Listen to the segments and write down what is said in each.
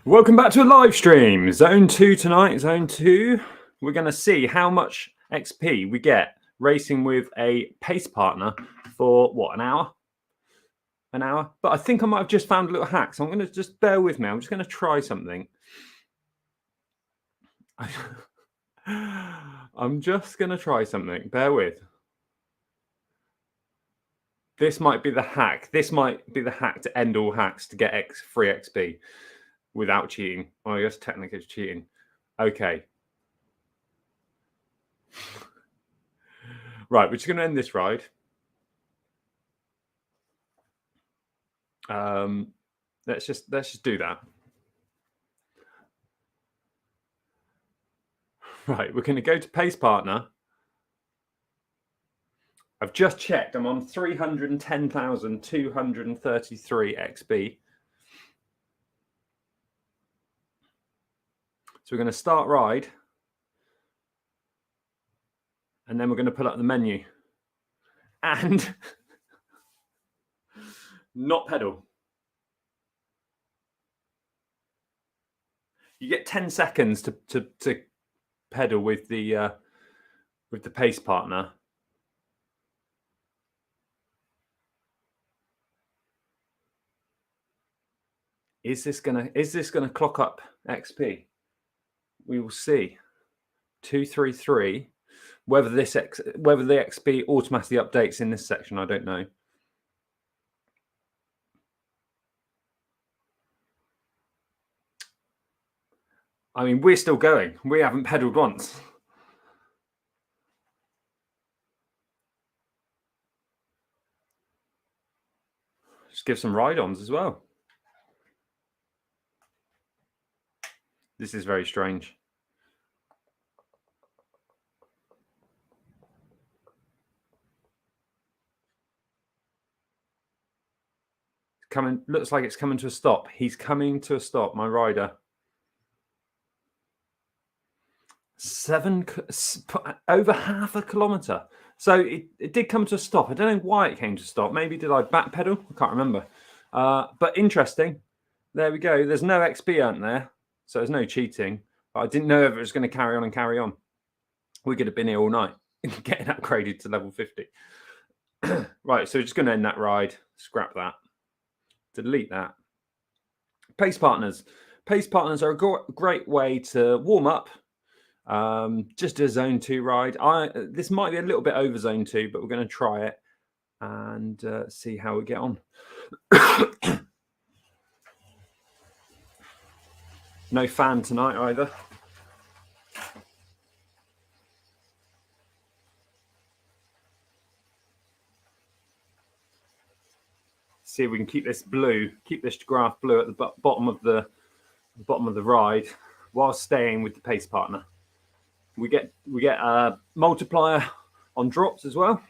Welcome back to a live stream. Zone 2 tonight, Zone 2. We're going to see how much XP we get racing with a pace partner for, what, an hour? An hour? But I think I might have just found a little hack, so I'm going to just bear with me. I'm just going to try something. I'm just going to try something. Bear with. This might be the hack. This might be the hack to end all hacks to get free XP without cheating. Well, I guess technically it's cheating. Okay. Right, we're just going to end this ride. Let's just do that. Right, we're going to go to Pace Partner. I've just checked. I'm on 310,233 XP. So we're going to start ride. And then we're going to pull up the menu. And not pedal. You get 10 seconds to pedal with the pace partner. Is this gonna clock up XP? We will see. 233. Whether the XP automatically updates in this section, I don't know. I mean, we're still going. We haven't pedaled once. Just give some ride-ons as well. This is very strange. Looks like it's coming to a stop. He's coming to a stop, my rider. Over half a kilometre. So it did come to a stop. I don't know why it came to a stop. Maybe did I back pedal? I can't remember. But interesting. There we go. There's no XP earned there. So there's no cheating. But I didn't know if it was going to carry on and carry on. We could have been here all night getting upgraded to level 50. Right, so we're just going to end that ride. Scrap that. Delete that. Pace Partners. Pace Partners are a great way to warm up. Just a Zone 2 ride. This might be a little bit over Zone 2, but we're going to try it and see how we get on. No fan tonight either. See if we can keep this graph blue at the bottom of the ride while staying with the pace partner. We get a multiplier on drops as well.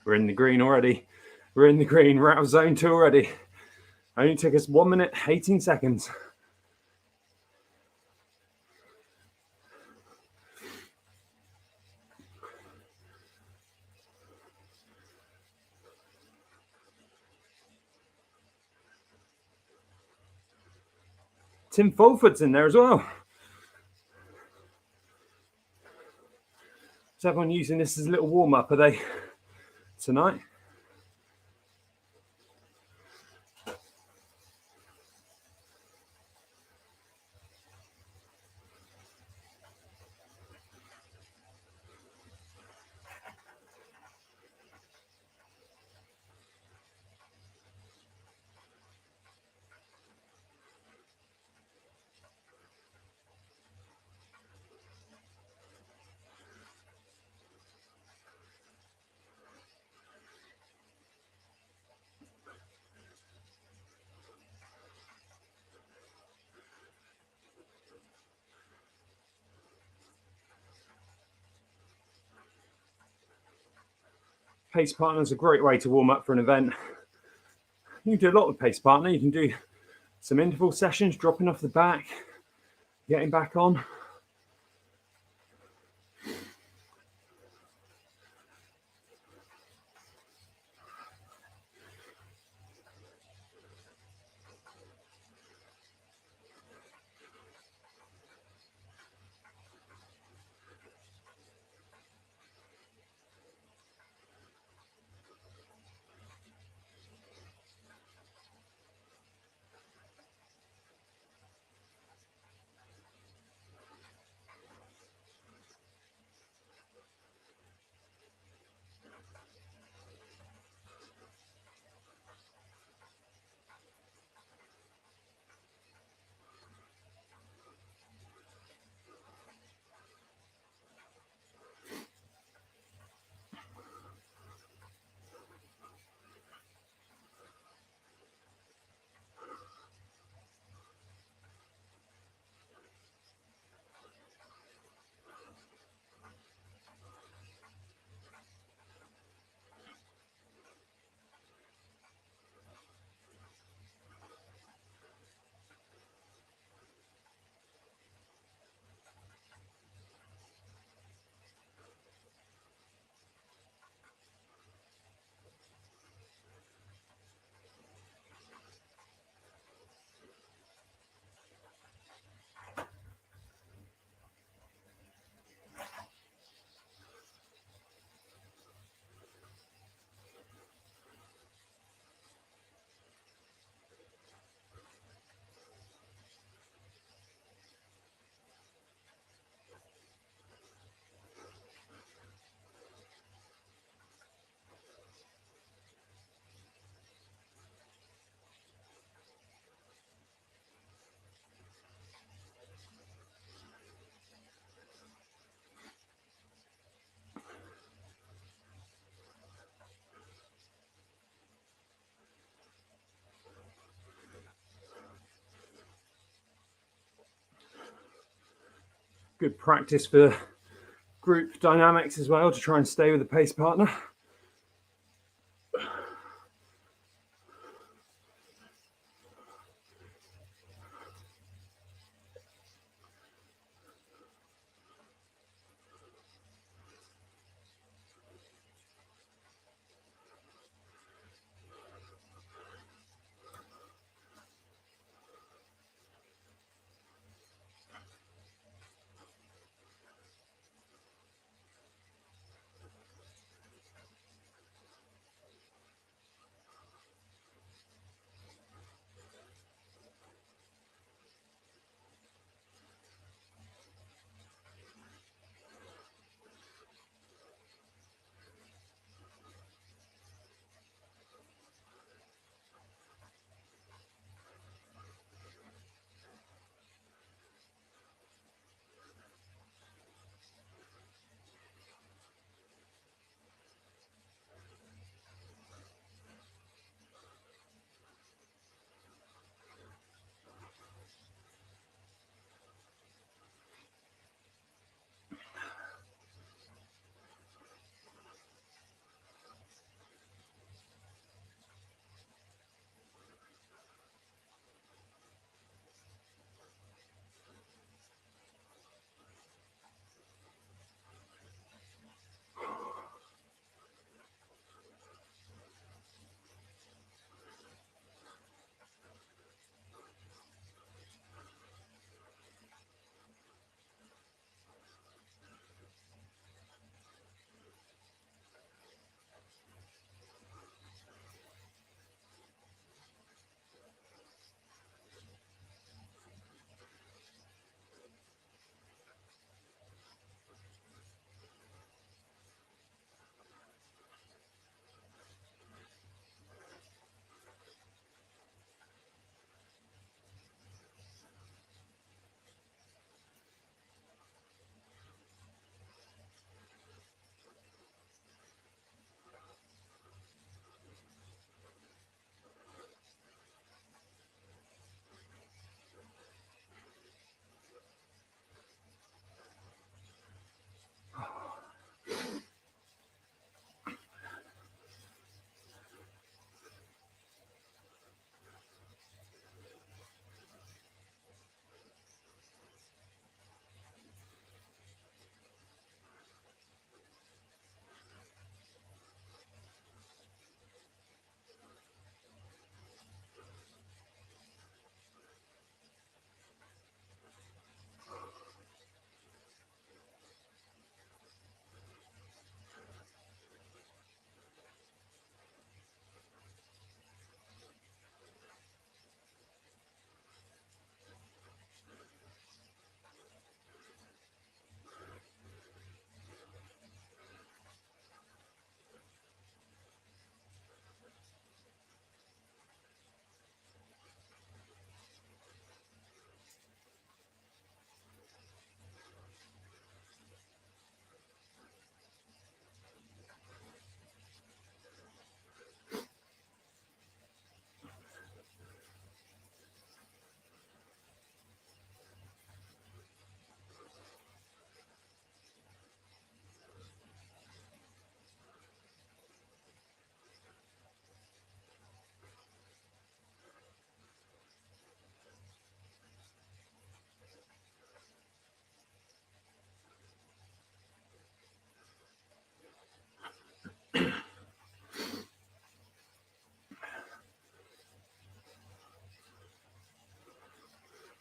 We're in the green already. We're in the green. We're out of Zone 2 already. Only took us 1 minute, 18 seconds. Tim Fulford's in there as well. Is everyone using this as a little warm-up, are they, tonight? Pace Partner is a great way to warm up for an event. You can do a lot with Pace Partner. You can do some interval sessions, dropping off the back, getting back on. Good practice for group dynamics as well, to try and stay with the Pace Partner.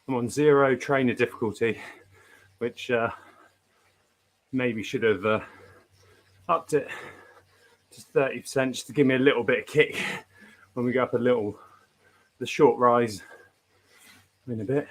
I'm on 0 trainer difficulty, which maybe should have upped it to 30% just to give me a little bit of kick when we go up the short rise in a bit.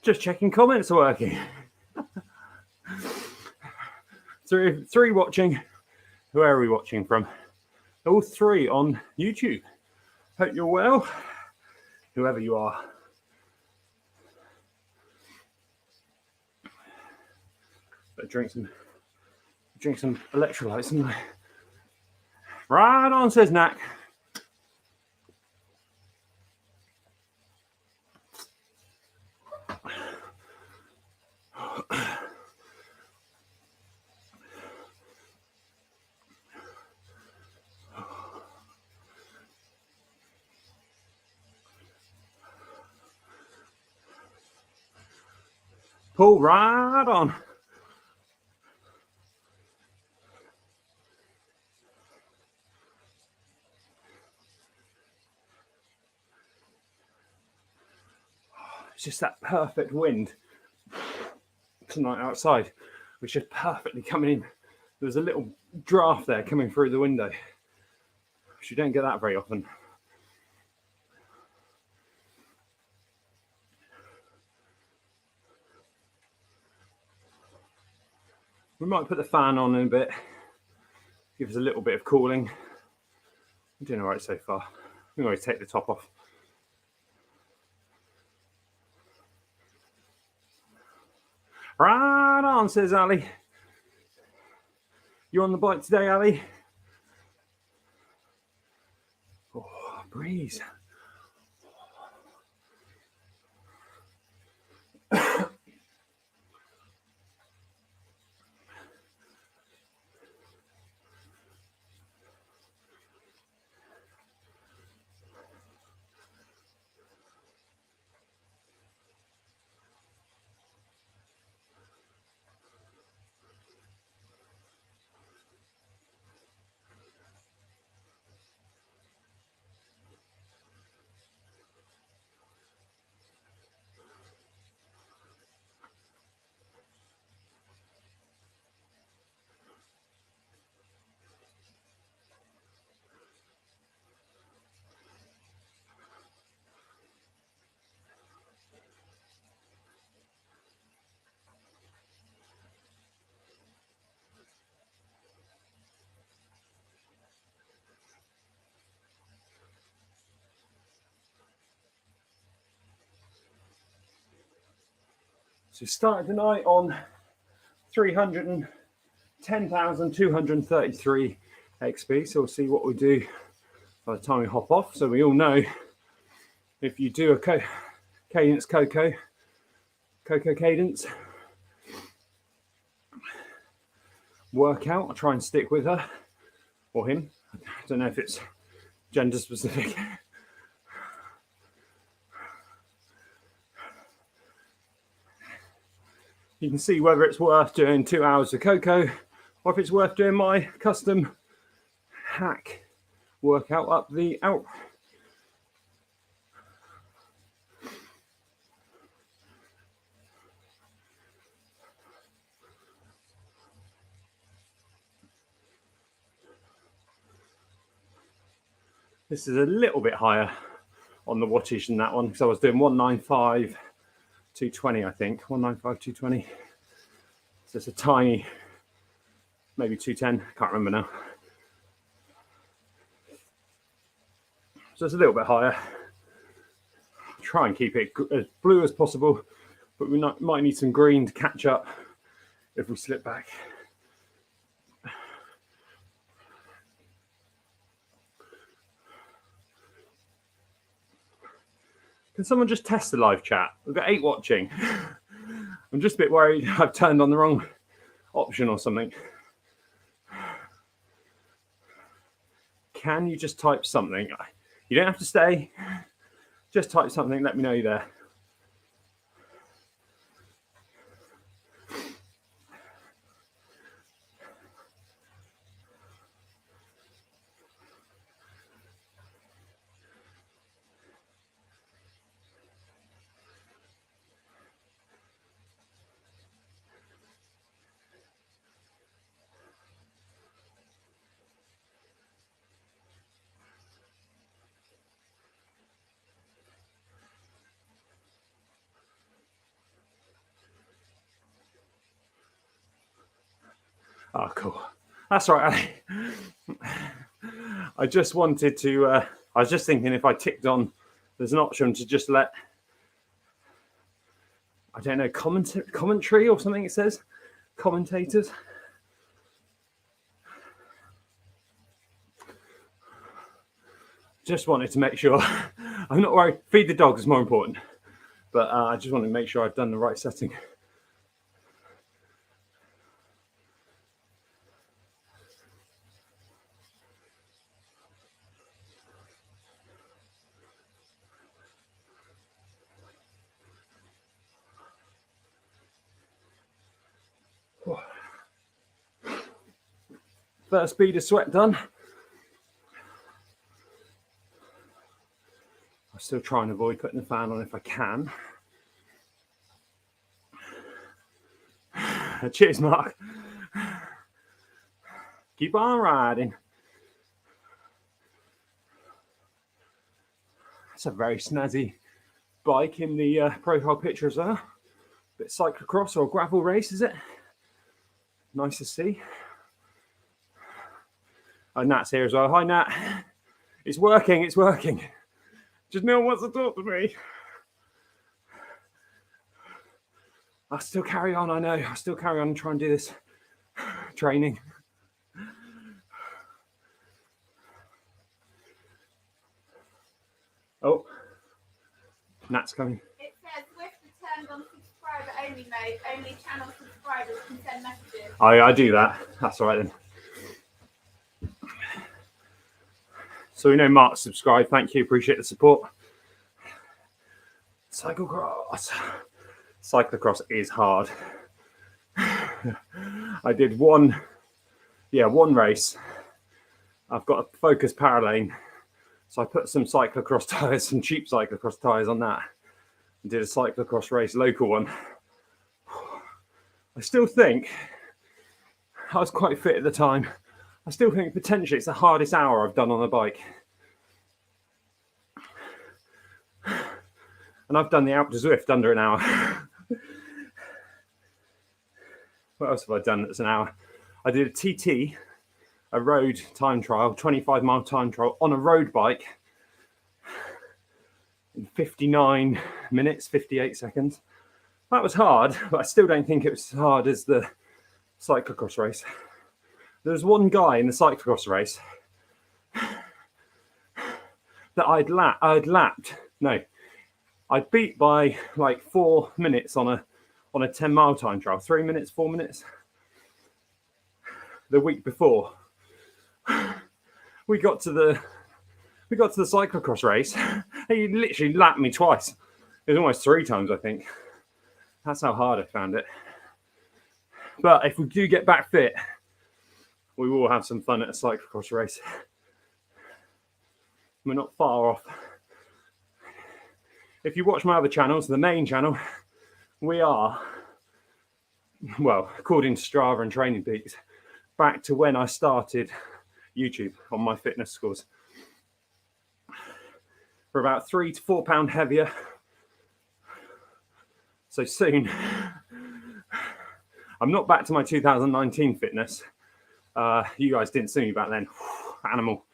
Just checking comments are working. Three watching. Where are we watching from? All 3 on YouTube. Hope you're well, whoever you are. Better drink some electrolytes, haven't I? Right on, says Knack. Pull right on. It's just that perfect wind tonight outside, which is perfectly coming in. There's a little draft there coming through the window, which you don't get that very often. We might put the fan on in a bit, give us a little bit of cooling. I'm doing all right so far. I'm going to take the top off. Right on, says Ali. You on the bike today, Ali? Oh, breeze. So we started the night on 310,233 XP. So we'll see what we do by the time we hop off. So we all know if you do a Cadence Coco Cadence workout, I try and stick with her or him. I don't know if it's gender specific. You can see whether it's worth doing 2 hours of Coco or if it's worth doing my custom hack workout up the out. This is a little bit higher on the wattage than that one because I was doing 195, 220, I think. 195, 220. So it's a tiny, maybe 210. Can't remember now. So it's a little bit higher. Try and keep it as blue as possible, but we might need some green to catch up if we slip back. Can someone just test the live chat? We've got 8 watching. I'm just a bit worried I've turned on the wrong option or something. Can you just type something? You don't have to stay. Just type something, let me know you're there. Oh, cool. That's right. I just wanted to, I was just thinking if I ticked on, there's an option to just let, I don't know, commentary or something it says, commentators. Just wanted to make sure, I'm not worried, feed the dog is more important, but I just wanted to make sure I've done the right setting. First bead of sweat done. I still try and avoid putting the fan on if I can. Cheers, Mark. Keep on riding. It's a very snazzy bike in the profile picture as well. Bit cyclocross or gravel race, is it? Nice to see. Oh, Nat's here as well. Hi, Nat. It's working, it's working. Just no one wants to talk to me. I'll still carry on, I know. I'll still carry on and try and do this training. Oh, Nat's coming. It says Zwifter turned on subscriber only mode. Only channel subscribers can send messages. I do that. That's all right then. So we know Mark subscribed. Thank you. Appreciate the support. Cyclocross. Cyclocross is hard. I did one race. I've got a Focus Paralane. So I put some cyclocross tyres, some cheap cyclocross tyres on that. And did a cyclocross race, local one. I still think, I was quite fit at the time. I still think potentially it's the hardest hour I've done on a bike. And I've done the out to Zwift under an hour. What else have I done that's an hour? I did a TT, a road time trial, 25-mile time trial on a road bike in 59 minutes, 58 seconds. That was hard, but I still don't think it was as hard as the cyclocross race. There was one guy in the cyclocross race that I'd beat by like 4 minutes on a 10-mile time trial. 3 minutes, 4 minutes. The week before, we got to the cyclocross race. He literally lapped me twice. It was almost 3 times, I think. That's how hard I found it. But if we do get back fit, we will have some fun at a cyclocross race. We're not far off. If you watch my other channels, the main channel, we are, well, according to Strava and Training Peaks, back to when I started YouTube on my fitness scores. for about 3 to 4 pound heavier. So soon, I'm not back to my 2019 fitness. You guys didn't see me back then. Animal,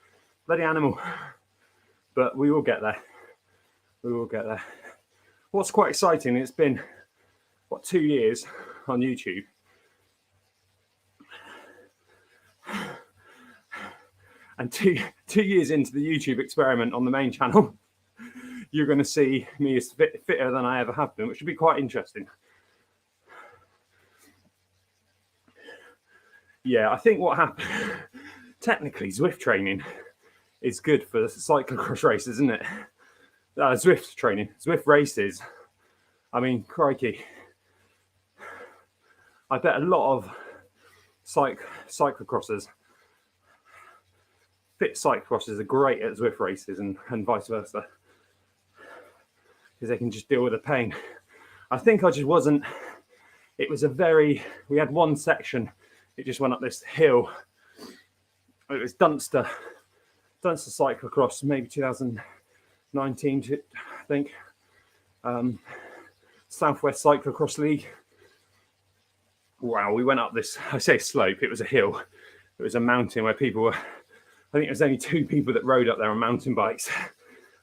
bloody animal. But we will get there. We will get there. What's quite exciting, it's been, what, 2 years on YouTube. And two years into the YouTube experiment on the main channel, you're going to see me as fitter than I ever have been, which would be quite interesting. Yeah, I think what happened, technically Zwift training is good for cyclocross races, isn't it? Zwift training, Zwift races. I mean, crikey. I bet a lot of cyclocrossers, fit cyclocrossers are great at Zwift races and vice versa. Because they can just deal with the pain. I think I just wasn't, it was we had one section, it just went up this hill. It was Dunster cyclocross, maybe 2019, I think. Southwest Cyclocross League. Wow, we went up this, I say slope, it was a hill. It was a mountain where people were, I think it was only 2 people that rode up there on mountain bikes.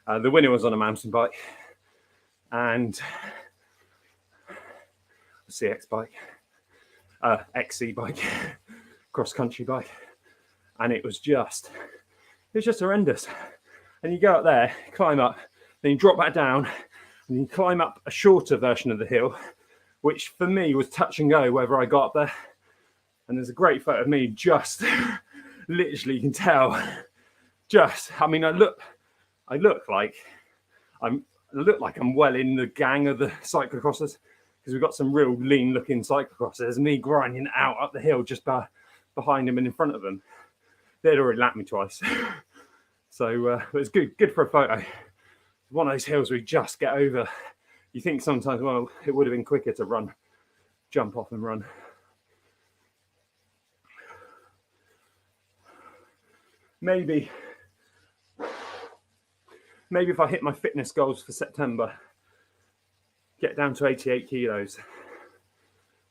The winner was on a mountain bike and a CX bike, XC bike, cross country bike. And it was just horrendous. And you go up there, climb up, then you drop back down, and you climb up a shorter version of the hill, which for me was touch and go whether I got up there. And there's a great photo of me just, literally you can tell, I mean, I look like I'm well in the gang of the cyclocrossers, because we've got some real lean looking cyclocrossers, me grinding out up the hill just behind them and in front of them. They'd already lapped me twice. So it was good for a photo. One of those hills we just get over. You think sometimes, well, it would have been quicker to jump off and run. Maybe if I hit my fitness goals for September, get down to 88 kilos,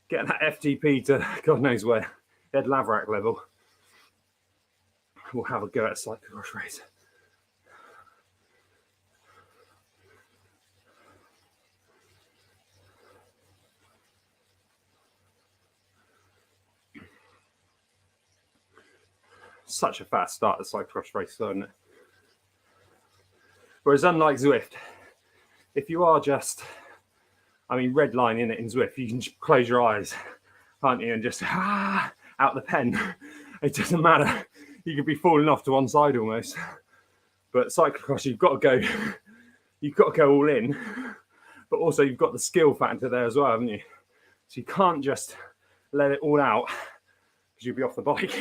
get that FTP to God knows where, Ed Laverack level, we'll have a go at a cyclocross race. Such a fast start at the cyclocross race, isn't it? Whereas unlike Zwift, if you are just, I mean, redlining it in Zwift, you can just close your eyes, can't you, and just out the pen. It doesn't matter. You could be falling off to one side almost. But cyclocross, you've got to go all in. But also you've got the skill factor there as well, haven't you? So you can't just let it all out because you'll be off the bike.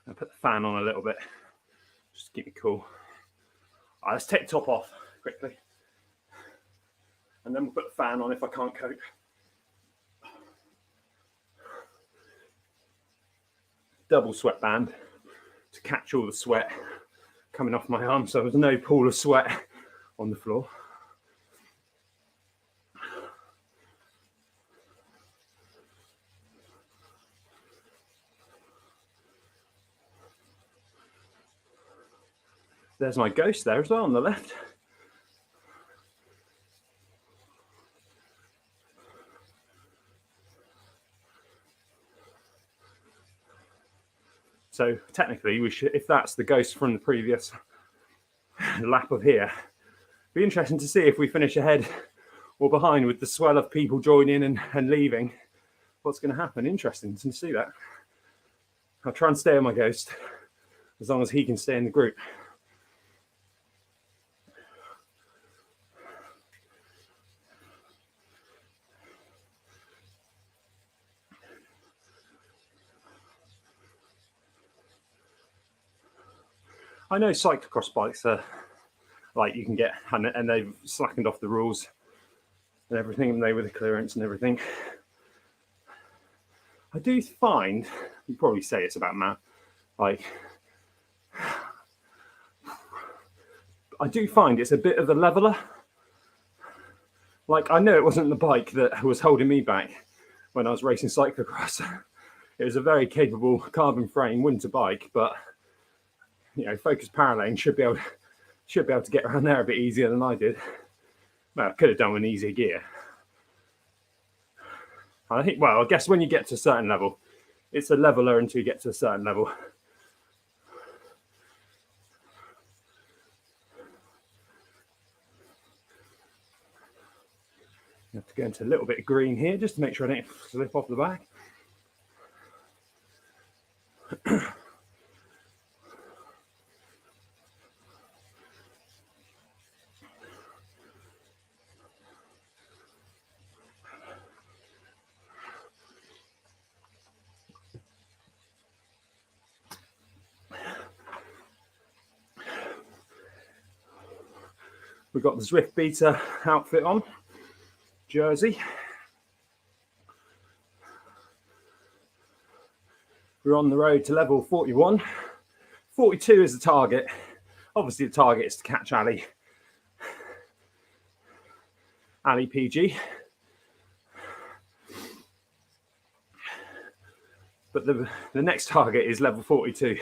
I'll put the fan on a little bit, just to keep me cool. All right, let's take the top off quickly. And then we'll put the fan on if I can't cope. Double sweatband to catch all the sweat coming off my arm, so there's no pool of sweat on the floor. There's my ghost there as well on the left. So technically we should, if that's the ghost from the previous lap of here, be interesting to see if we finish ahead or behind with the swell of people joining and leaving. What's going to happen? Interesting to see that. I'll try and stay on my ghost as long as he can stay in the group. I know cyclocross bikes are like you can get, and they've slackened off the rules and everything, and they were the clearance and everything. I do find, you probably say it's about Matt, like, I do find it's a bit of a leveler. Like, I know it wasn't the bike that was holding me back when I was racing cyclocross. It was a very capable carbon frame winter bike, but you know, Focus Power Lane should be able to get around there a bit easier than I did. Well, I could have done with an easier gear. I think, well, I guess when you get to a certain level, it's a leveler until you get to a certain level. You have to go into a little bit of green here just to make sure I don't slip off the back. We've got the Zwift Beta outfit on, jersey. We're on the road to level 41. 42 is the target. Obviously the target is to catch Ali PG. But the next target is level 42,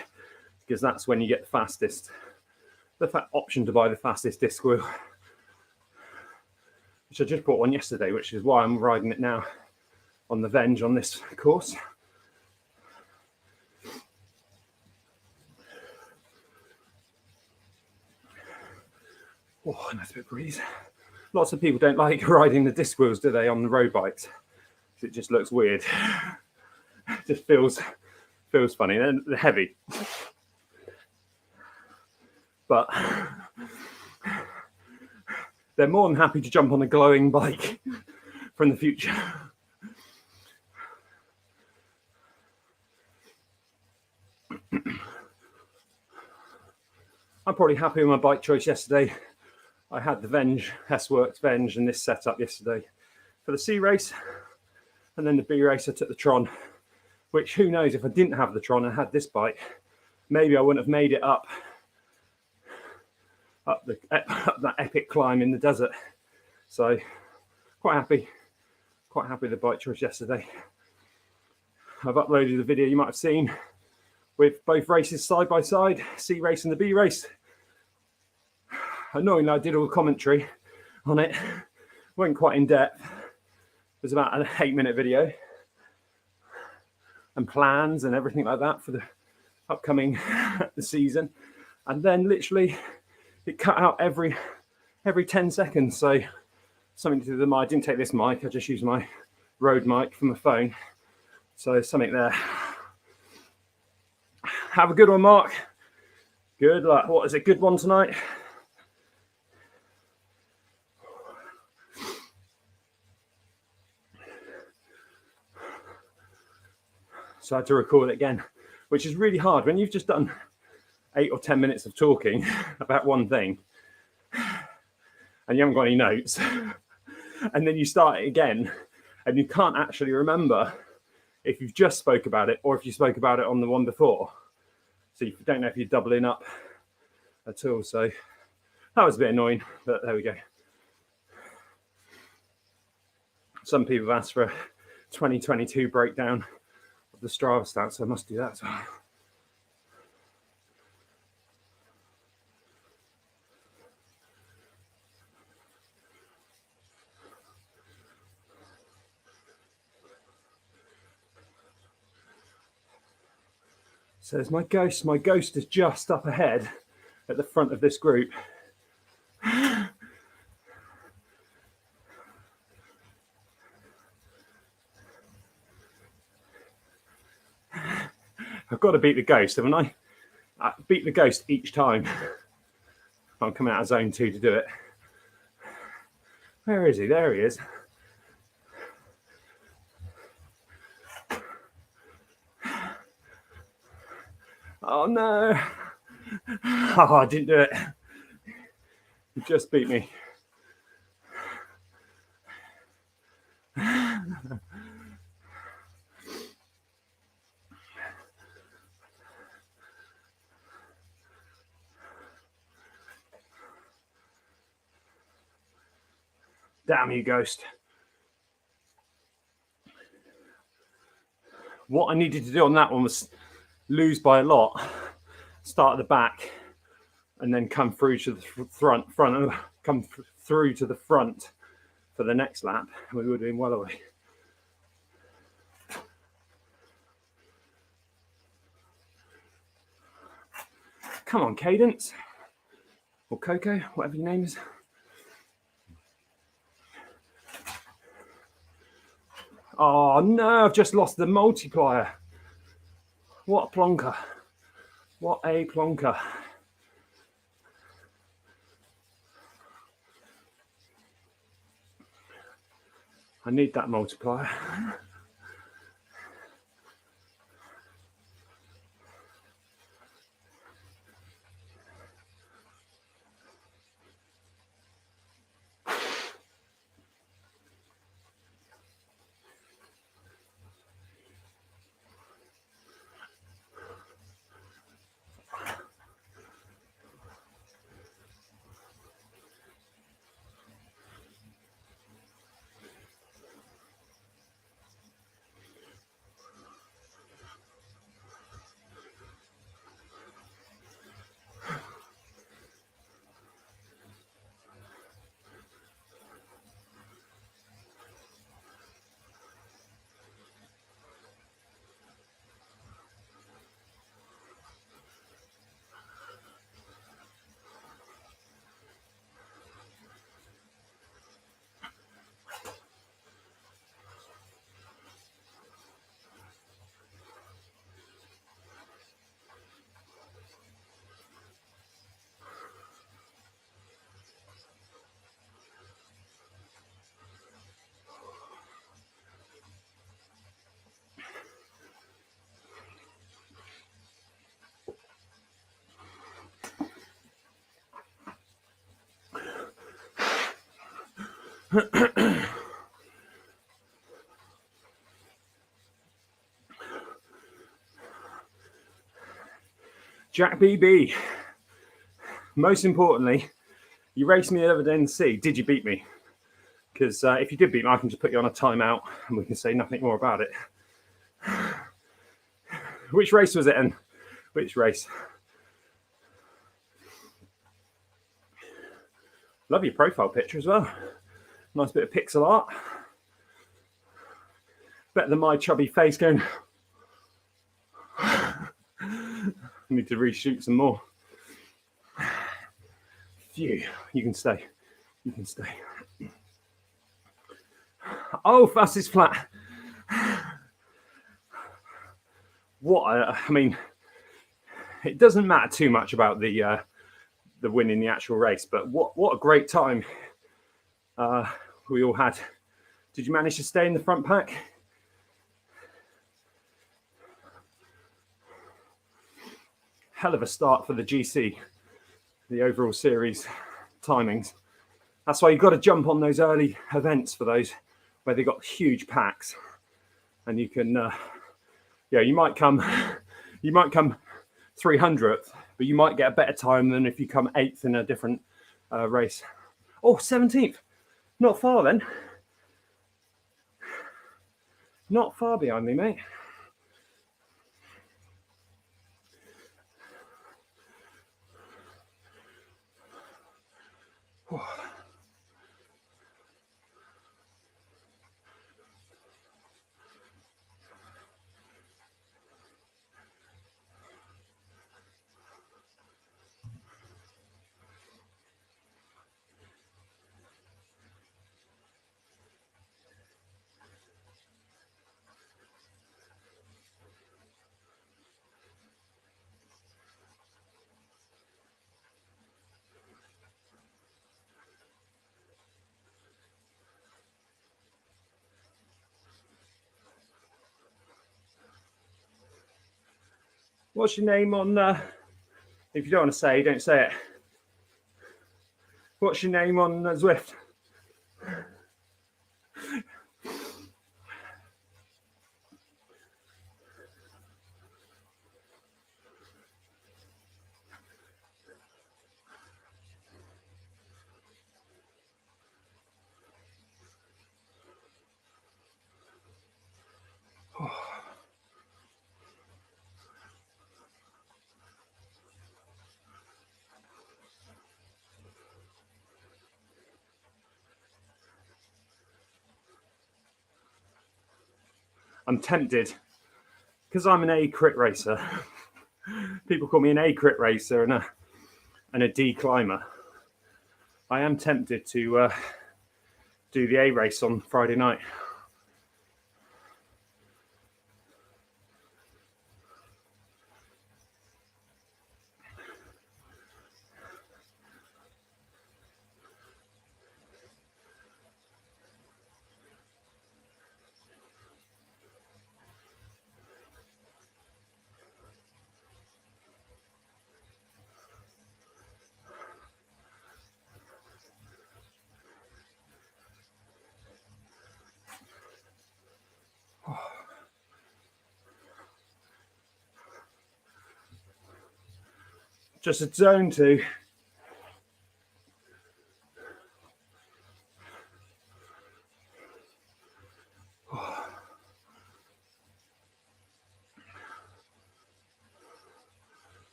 because that's when you get the fastest, option to buy the fastest disc wheel, which I just bought one yesterday, which is why I'm riding it now on the Venge on this course. Oh, nice bit of breeze. Lots of people don't like riding the disc wheels, do they, on the road bikes? It just looks weird. It just feels funny. They're heavy. But they're more than happy to jump on a glowing bike from the future. I'm probably happy with my bike choice yesterday. I had the Venge, S-Works Venge, and this setup yesterday for the C race. And then the B race, I took the Tron, which who knows, if I didn't have the Tron and had this bike, maybe I wouldn't have made it up that epic climb in the desert. So quite happy with the bike choice yesterday. I've uploaded a video you might have seen with both races side by side, C race and the B race. Annoyingly, I did all the commentary on it. Went quite in depth. It was about an 8-minute video and plans and everything like that for the upcoming the season. And then literally it cut out every 10 seconds. So something to do with the mic. I didn't take this mic. I just used my Rode mic from the phone. So something there. Have a good one, Mark. Good luck. What is it? Good one tonight? So I had to record it again, which is really hard when you've just done 8 or 10 minutes of talking about one thing and you haven't got any notes. And then you start it again and you can't actually remember if you've just spoke about it or if you spoke about it on the one before. So you don't know if you're doubling up at all. So that was a bit annoying, but there we go. Some people have asked for a 2022 breakdown of the Strava stats, so I must do that as well. So there's my ghost. My ghost is just up ahead at the front of this group. I've got to beat the ghost, haven't I? I beat the ghost each time. I'm coming out of zone 2 to do it. Where is he? There he is. Oh no. Oh, I didn't do it. You just beat me. Damn you, Ghost. What I needed to do on that one was lose by a lot, start at the back, and then come through to the front, come through to the front for the next lap. We would have been well away. Come on, Cadence. Or Coco, whatever your name is. Oh no, I've just lost the multiplier. What a plonker. What a plonker. I need that multiplier. Jack BB, most importantly, you raced me the other day in the sea. Did you beat me? Because if you did beat me, I can just put you on a timeout and we can say nothing more about it. Which race was it, and which race? Love your profile picture as well. Nice bit of pixel art. Better than my chubby face going. Need to reshoot some more. Phew, you can stay. You can stay. Oh, fastest flat. I mean, it doesn't matter too much about the win in the actual race, but what a great time we all had. Did you manage to stay in the front pack? Hell of a start for the GC, the overall series timings. That's why you've got to jump on those early events for those where they got huge packs, and you can, you might come 300th, but you might get a better time than if you come 8th in a different race. Oh, 17th, not far then. Not far behind me, mate. What's your name on, if you don't want to say, don't say it. What's your name on Zwift? I'm tempted, because I'm an A crit racer. People call me an A crit racer and a D climber. I am tempted to do the A race on Friday night. Just a zone 2.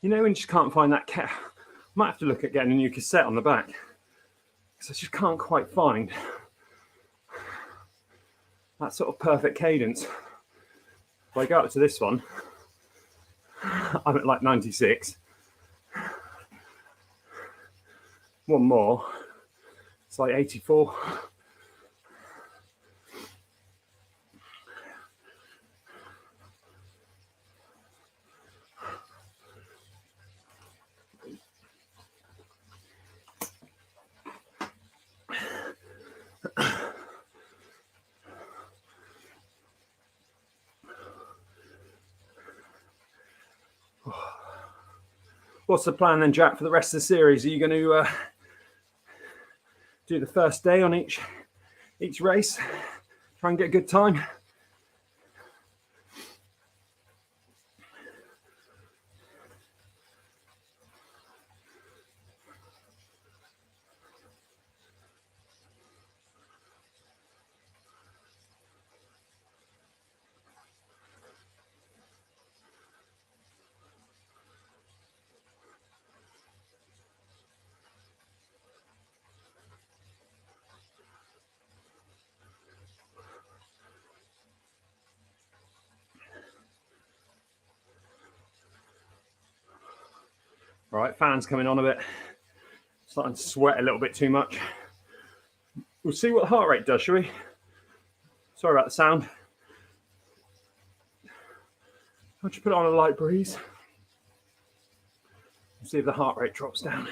You know when you just can't find that cat? Might have to look at getting a new cassette on the back, because I just can't quite find that sort of perfect cadence. If I go up to this one, I'm at like 96. One more, it's like 84. What's the plan then, Jack, for the rest of the series? Are you going to do the first day on each race? Try and get a good time? All right, fans coming on a bit. Starting to sweat a little bit too much. We'll see what the heart rate does, shall we? Sorry about the sound. I'll just put it on a light breeze. See if the heart rate drops down.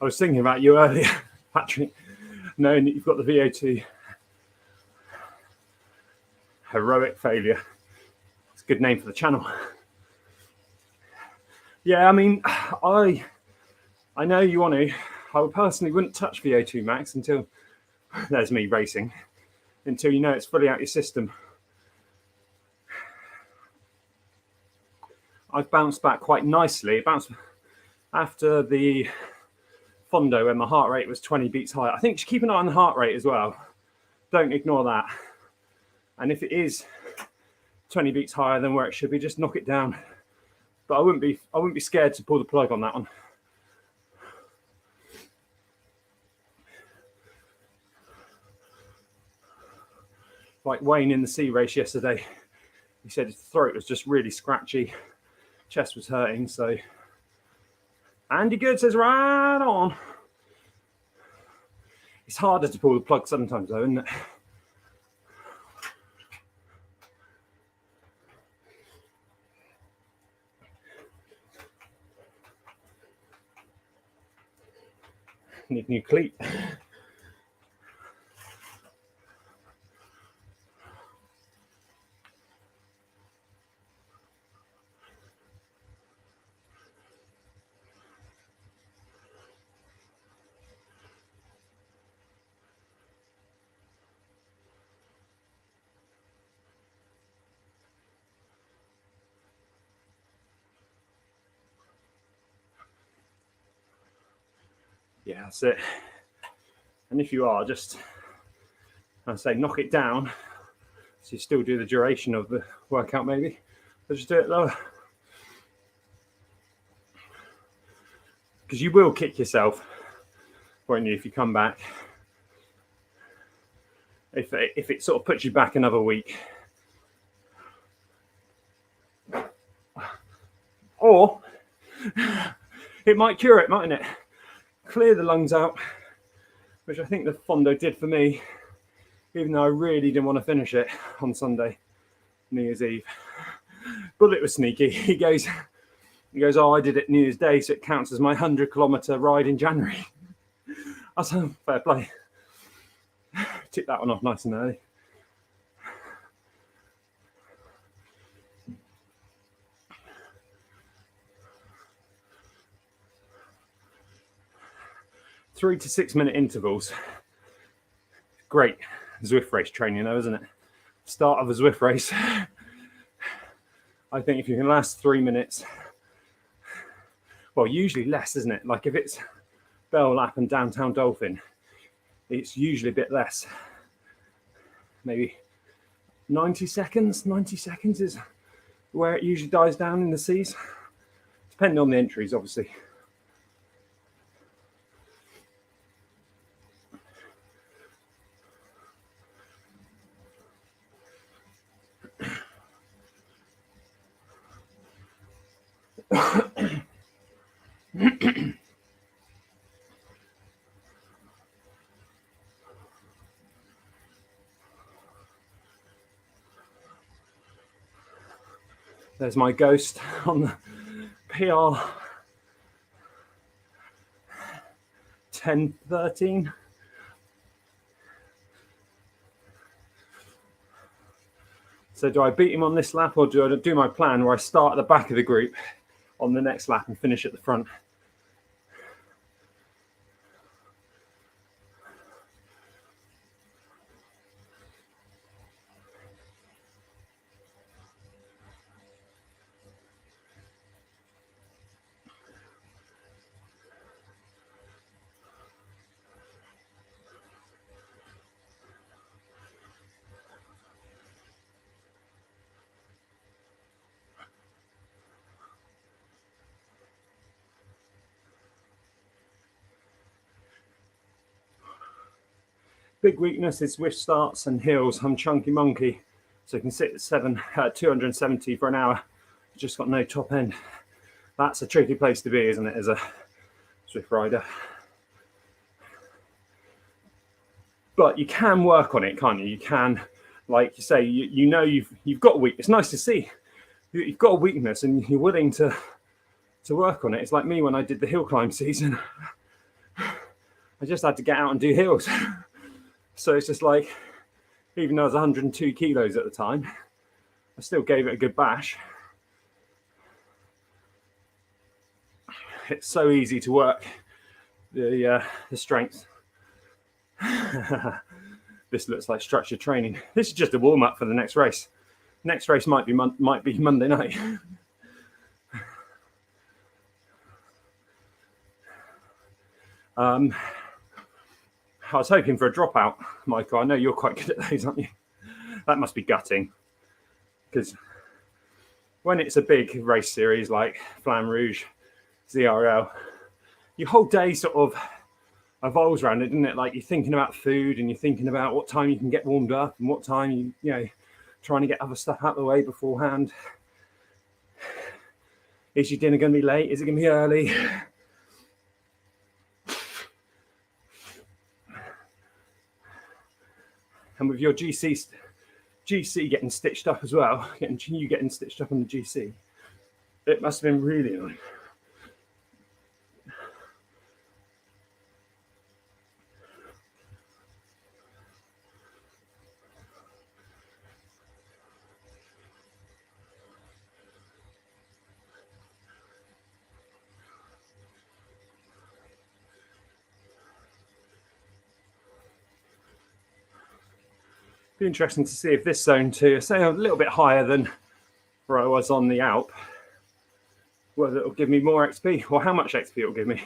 I was thinking about you earlier, Patrick, knowing that you've got the VO2 heroic failure. It's a good name for the channel. Yeah, I mean, I know you want to. I personally wouldn't touch VO2 max until there's me racing, until you know it's fully out your system. I've bounced back quite nicely. It bounced after the Fondo when my heart rate was 20 beats higher. I think just keep an eye on the heart rate as well. Don't ignore that. And if it is 20 beats higher than where it should be, just knock it down. But I wouldn't be scared to pull the plug on that one. Like Wayne in the C race yesterday, he said his throat was just really scratchy, chest was hurting. So Andy Good says right on. It's harder to pull the plug sometimes though, isn't it? Need new cleat. Yeah, that's it. And if you are, just, I say, knock it down. So you still do the duration of the workout maybe, but just do it lower. Because you will kick yourself, won't you, if you come back. If it sort of puts you back another week. Or it might cure it, mightn't it? Clear the lungs out, which I think the Fondo did for me, even though I really didn't want to finish it on Sunday, New Year's Eve. Bullet was sneaky. He goes, oh, I did it New Year's Day, so it counts as my 100-kilometer ride in January. I said, fair play. Tick that one off nice and early. Three to 6 minute intervals. Great Zwift race training though, isn't it? Start of a Zwift race. I think if you can last 3 minutes, well, usually less, isn't it? Like if it's Bell Lap and Downtown Dolphin, it's usually a bit less. Maybe 90 seconds. 90 seconds is where it usually dies down in the seas. Depending on the entries, obviously. There's my ghost on the PR 10:13. So do I beat him on this lap, or do I do my plan where I start at the back of the group on the next lap and finish at the front? big weakness is Zwift starts and hills. I'm chunky monkey, so you can sit at 270 for an hour. Just got no top end. That's a tricky place to be, isn't it, as a Zwift rider? But you can work on it, can't you? You can, like you say, you know you've got a weakness. It's nice to see you've got a weakness and you're willing to work on it. It's like me when I did the hill climb season. I just had to get out and do hills. So it's just like, even though I was 102 kilos at the time, I still gave it a good bash. It's so easy to work the strength. This looks like structured training. This is just a warm up for the next race. Next race might be Monday night. I was hoping for a dropout, Michael. I know you're quite good at those, aren't you? That must be gutting, because when it's a big race series like Flamme Rouge, ZRL, your whole day sort of evolves around it, doesn't it? Like, you're thinking about food and you're thinking about what time you can get warmed up and what time you know, trying to get other stuff out of the way beforehand. Is your dinner going to be late? Is it going to be early? And with your GC getting stitched up as well, you getting stitched up on the GC, it must have been really annoying. Be interesting to see if this zone 2, say a little bit higher than where I was on the Alp, whether it'll give me more XP or how much XP it'll give me.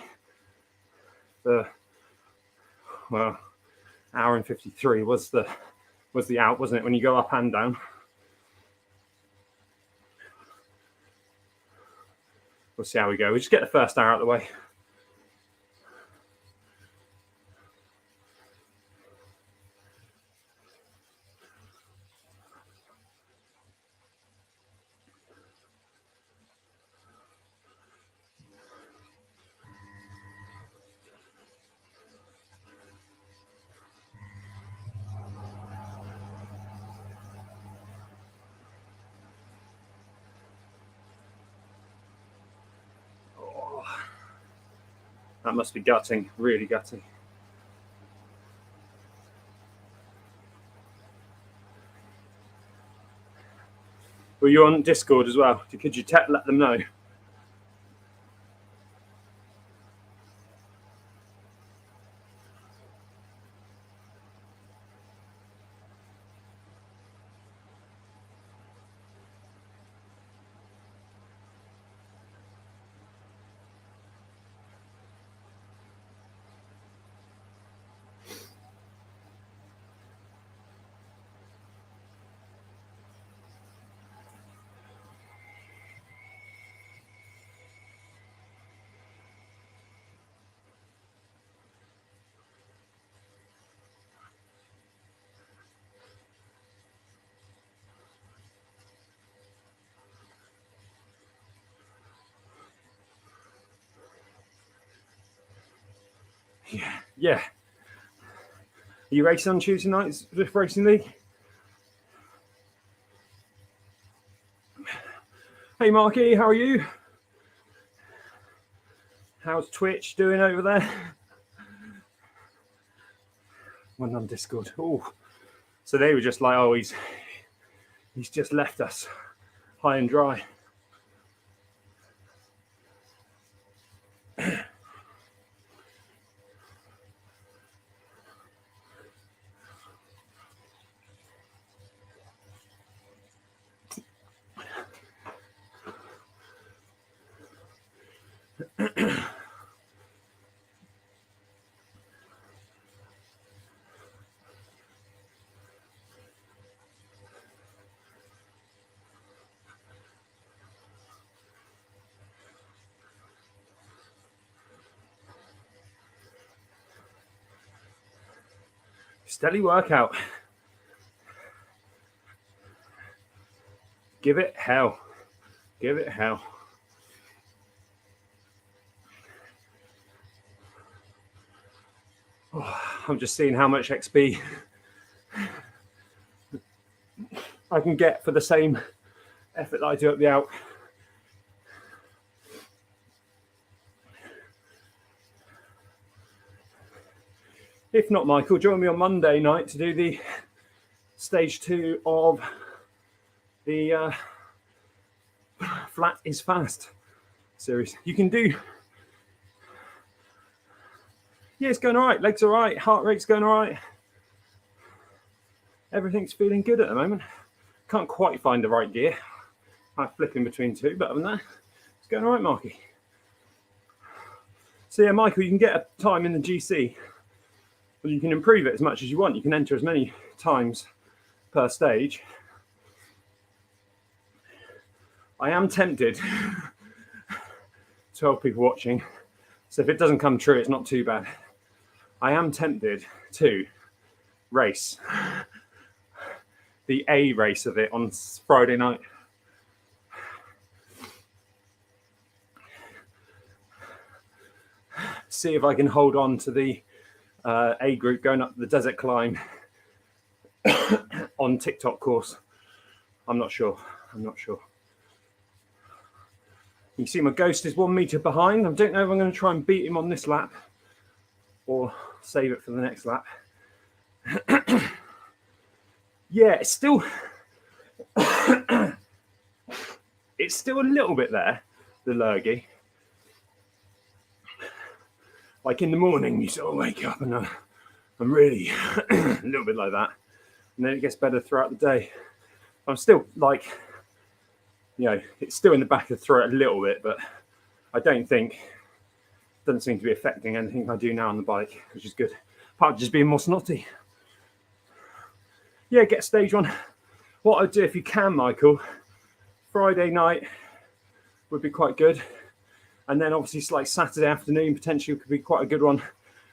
Well, hour and 53 was the Alp, wasn't it? When you go up and down. We'll see how we go. We just get the first hour out of the way. That must be gutting, really gutting. Were you on Discord as well? Could you let them know? Yeah. Are you racing on Tuesday nights, Zwift Racing League? Hey Marky, how are you? How's Twitch doing over there? One on Discord. Oh, so they were just like, oh, he's just left us high and dry. Steady workout. Give it hell. Give it hell. Oh, I'm just seeing how much XP I can get for the same effort that I do at the out. If not, Michael, join me on Monday night to do the stage 2 of the Flat is Fast series. You can do, yeah, it's going all right. Legs all right. Heart rate's going all right. Everything's feeling good at the moment. Can't quite find the right gear. I'm flipping between two, but other than that, it's going all right, Marky. So yeah, Michael, you can get a time in the GC. Well, you can improve it as much as you want. You can enter as many times per stage. I am tempted, 12 people watching, so if it doesn't come true, it's not too bad. I am tempted to race the A race of it on Friday night. See if I can hold on to the A group going up the desert climb on TikTok course. I'm not sure. I'm not sure. You see my ghost is 1 meter behind. I don't know if I'm going to try and beat him on this lap or save it for the next lap. Yeah, it's still a little bit there, the lurgy. Like in the morning, you sort of wake up and I'm really a little bit like that. And then it gets better throughout the day. I'm still like, you know, it's still in the back of the throat a little bit, but I don't think, it doesn't seem to be affecting anything I do now on the bike, which is good. Apart from just being more snotty. Yeah, get stage 1. What I'd do if you can, Michael, Friday night would be quite good. And then obviously it's like Saturday afternoon potentially could be quite a good one.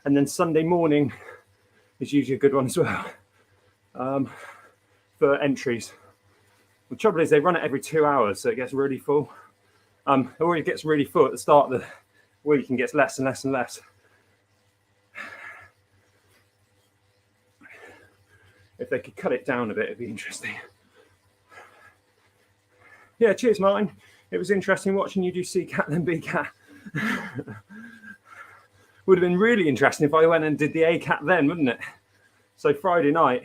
And then Sunday morning is usually a good one as well for entries. The trouble is they run it every 2 hours, so it gets really full. Or it gets really full at the start of the week and gets less and less and less. If they could cut it down a bit, it'd be interesting. Yeah, cheers, Martin. It was interesting watching you do C-Cat then B-Cat. Would have been really interesting if I went and did the A-Cat then, wouldn't it? So Friday night,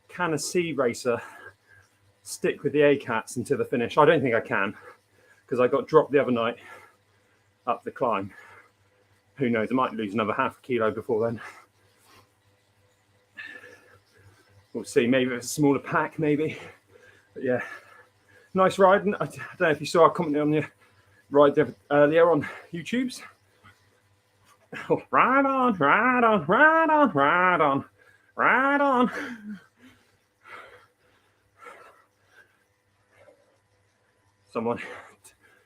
can a C racer stick with the A-Cats until the finish? I don't think I can, because I got dropped the other night up the climb. Who knows, I might lose another half a kilo before then. We'll see, maybe it's a smaller pack, maybe. But yeah, nice ride. I don't know if you saw our comment on the ride earlier on YouTube's. Oh, ride on, ride on, ride on, ride on, ride on. Someone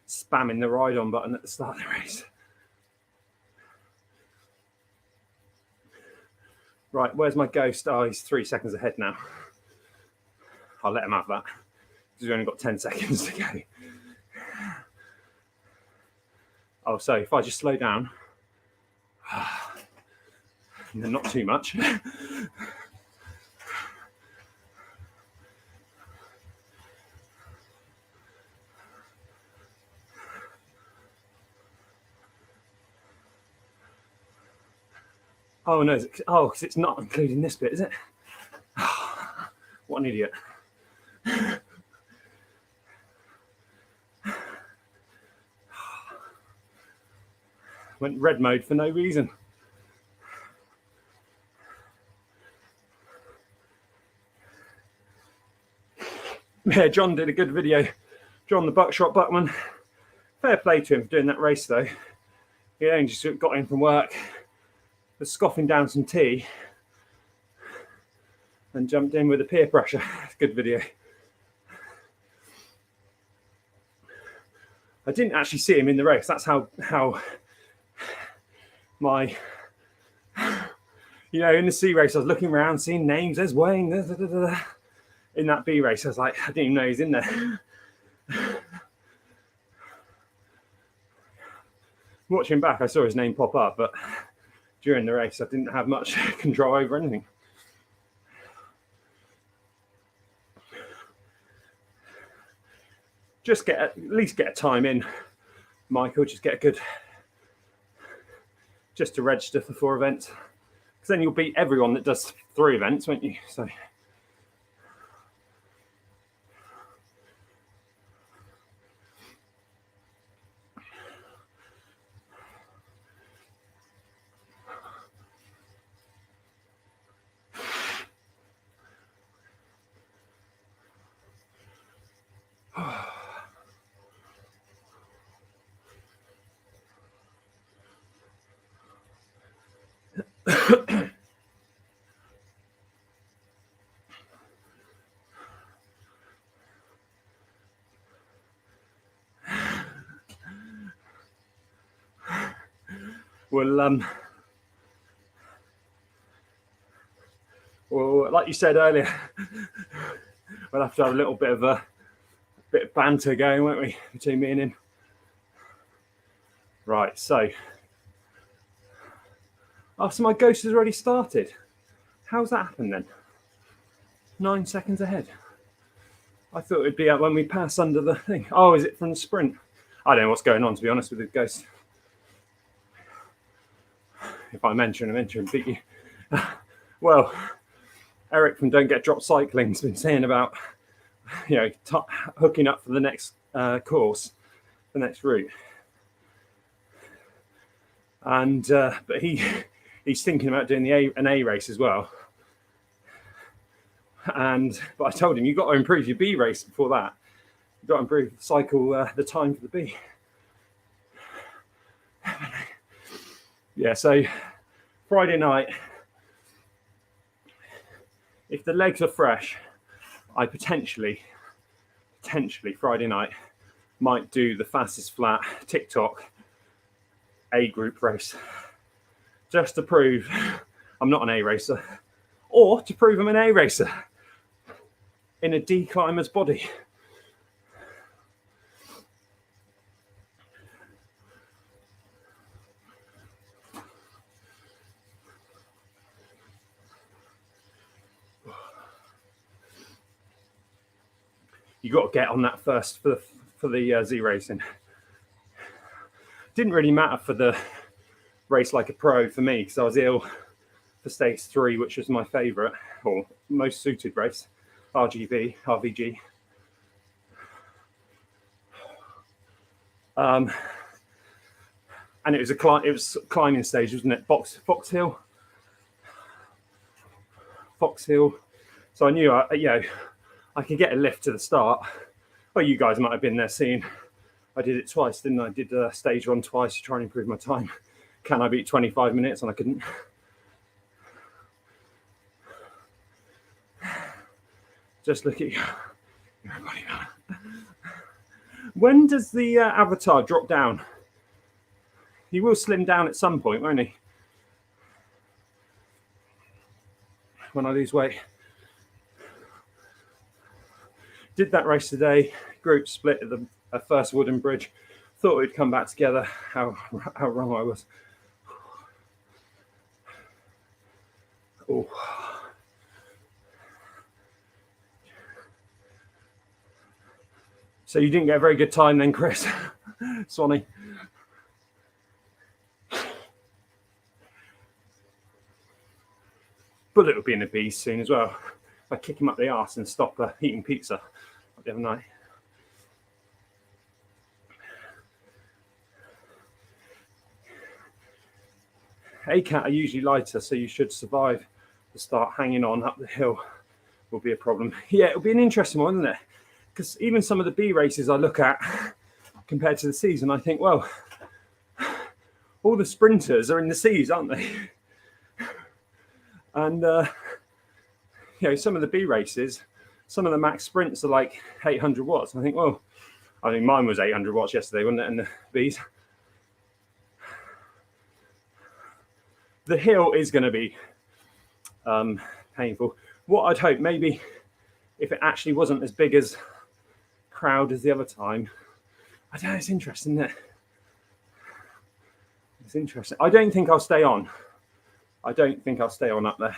spamming the ride on button at the start of the race. Right, where's my ghost? Oh, he's 3 seconds ahead now. I'll let him have that. He's only got 10 seconds to go. Oh, so if I just slow down, not too much. Oh no! Oh, because it's not including this bit, is it? Oh, what an idiot! Went red mode for no reason. Yeah, John did a good video. John the Buckshot Buckman. Fair play to him for doing that race though. He only just got in from work, was scoffing down some tea, and jumped in with the peer pressure. Good video. I didn't actually see him in the race. That's how my You know, in the C race, I was looking around, seeing names. There's Wayne. In that B race, I was like, I didn't even know he's in there. Watching back, I saw his name pop up, but during the race, I didn't have much control over anything. Just at least get a time in, Michael. Just get a good, just to register for 4 events, because then you'll beat everyone that does 3 events, won't you? So. Well, like you said earlier, we'll have to have a little bit of banter going, won't we, between me and him? Right, so my ghost has already started. How's that happened then? 9 seconds ahead. I thought it'd be when we pass under the thing. Oh, is it from the sprint? I don't know what's going on, to be honest, with the ghost. If I mention, beat you. Well, Eric from Don't Get Dropped Cycling's been saying about, you know, hooking up for the next course, the next route. And but he's thinking about doing an A race as well. But I told him, you've got to improve your B race before that. You've got to improve the time for the B. Yeah, so Friday night, if the legs are fresh, I potentially Friday night might do the fastest flat TikTok A group race, just to prove I'm not an A racer, or to prove I'm an A racer in a D climber's body. You got to get on that first for the Z racing. Didn't really matter for the race like a pro for me, because I was ill for stage 3, which was my favourite or most suited race, RVG. And it was a climbing stage, wasn't it? Fox Hill. So I knew I could get a lift to the start. Well, you guys might have been there seeing I did it twice, didn't I? I did stage 1 twice to try and improve my time. Can I beat 25 minutes? And I couldn't. Just look at you. Everybody. When does the avatar drop down? He will slim down at some point, won't he? When I lose weight. Did that race today, group split at the first wooden bridge. Thought we'd come back together. How wrong I was. Oh. So you didn't get a very good time then, Chris. Swanee. Bullet will be in the beast soon as well. I kick him up the arse and stop eating pizza the other night. ACAT are usually lighter, so you should survive the start. Hanging on up the hill will be a problem. Yeah, it'll be an interesting one, isn't it? Because even some of the B races I look at compared to the C's, and I think, well, all the sprinters are in the C's, aren't they? And some of the B races, some of the max sprints are like 800 watts. I think, well, I think mine was 800 watts yesterday, wasn't it? And the B's. The hill is going to be painful. What I'd hope, maybe if it actually wasn't as big as crowd as the other time, I don't know, it's interesting, isn't it? It's interesting. I don't think I'll stay on. I don't think I'll stay on up there.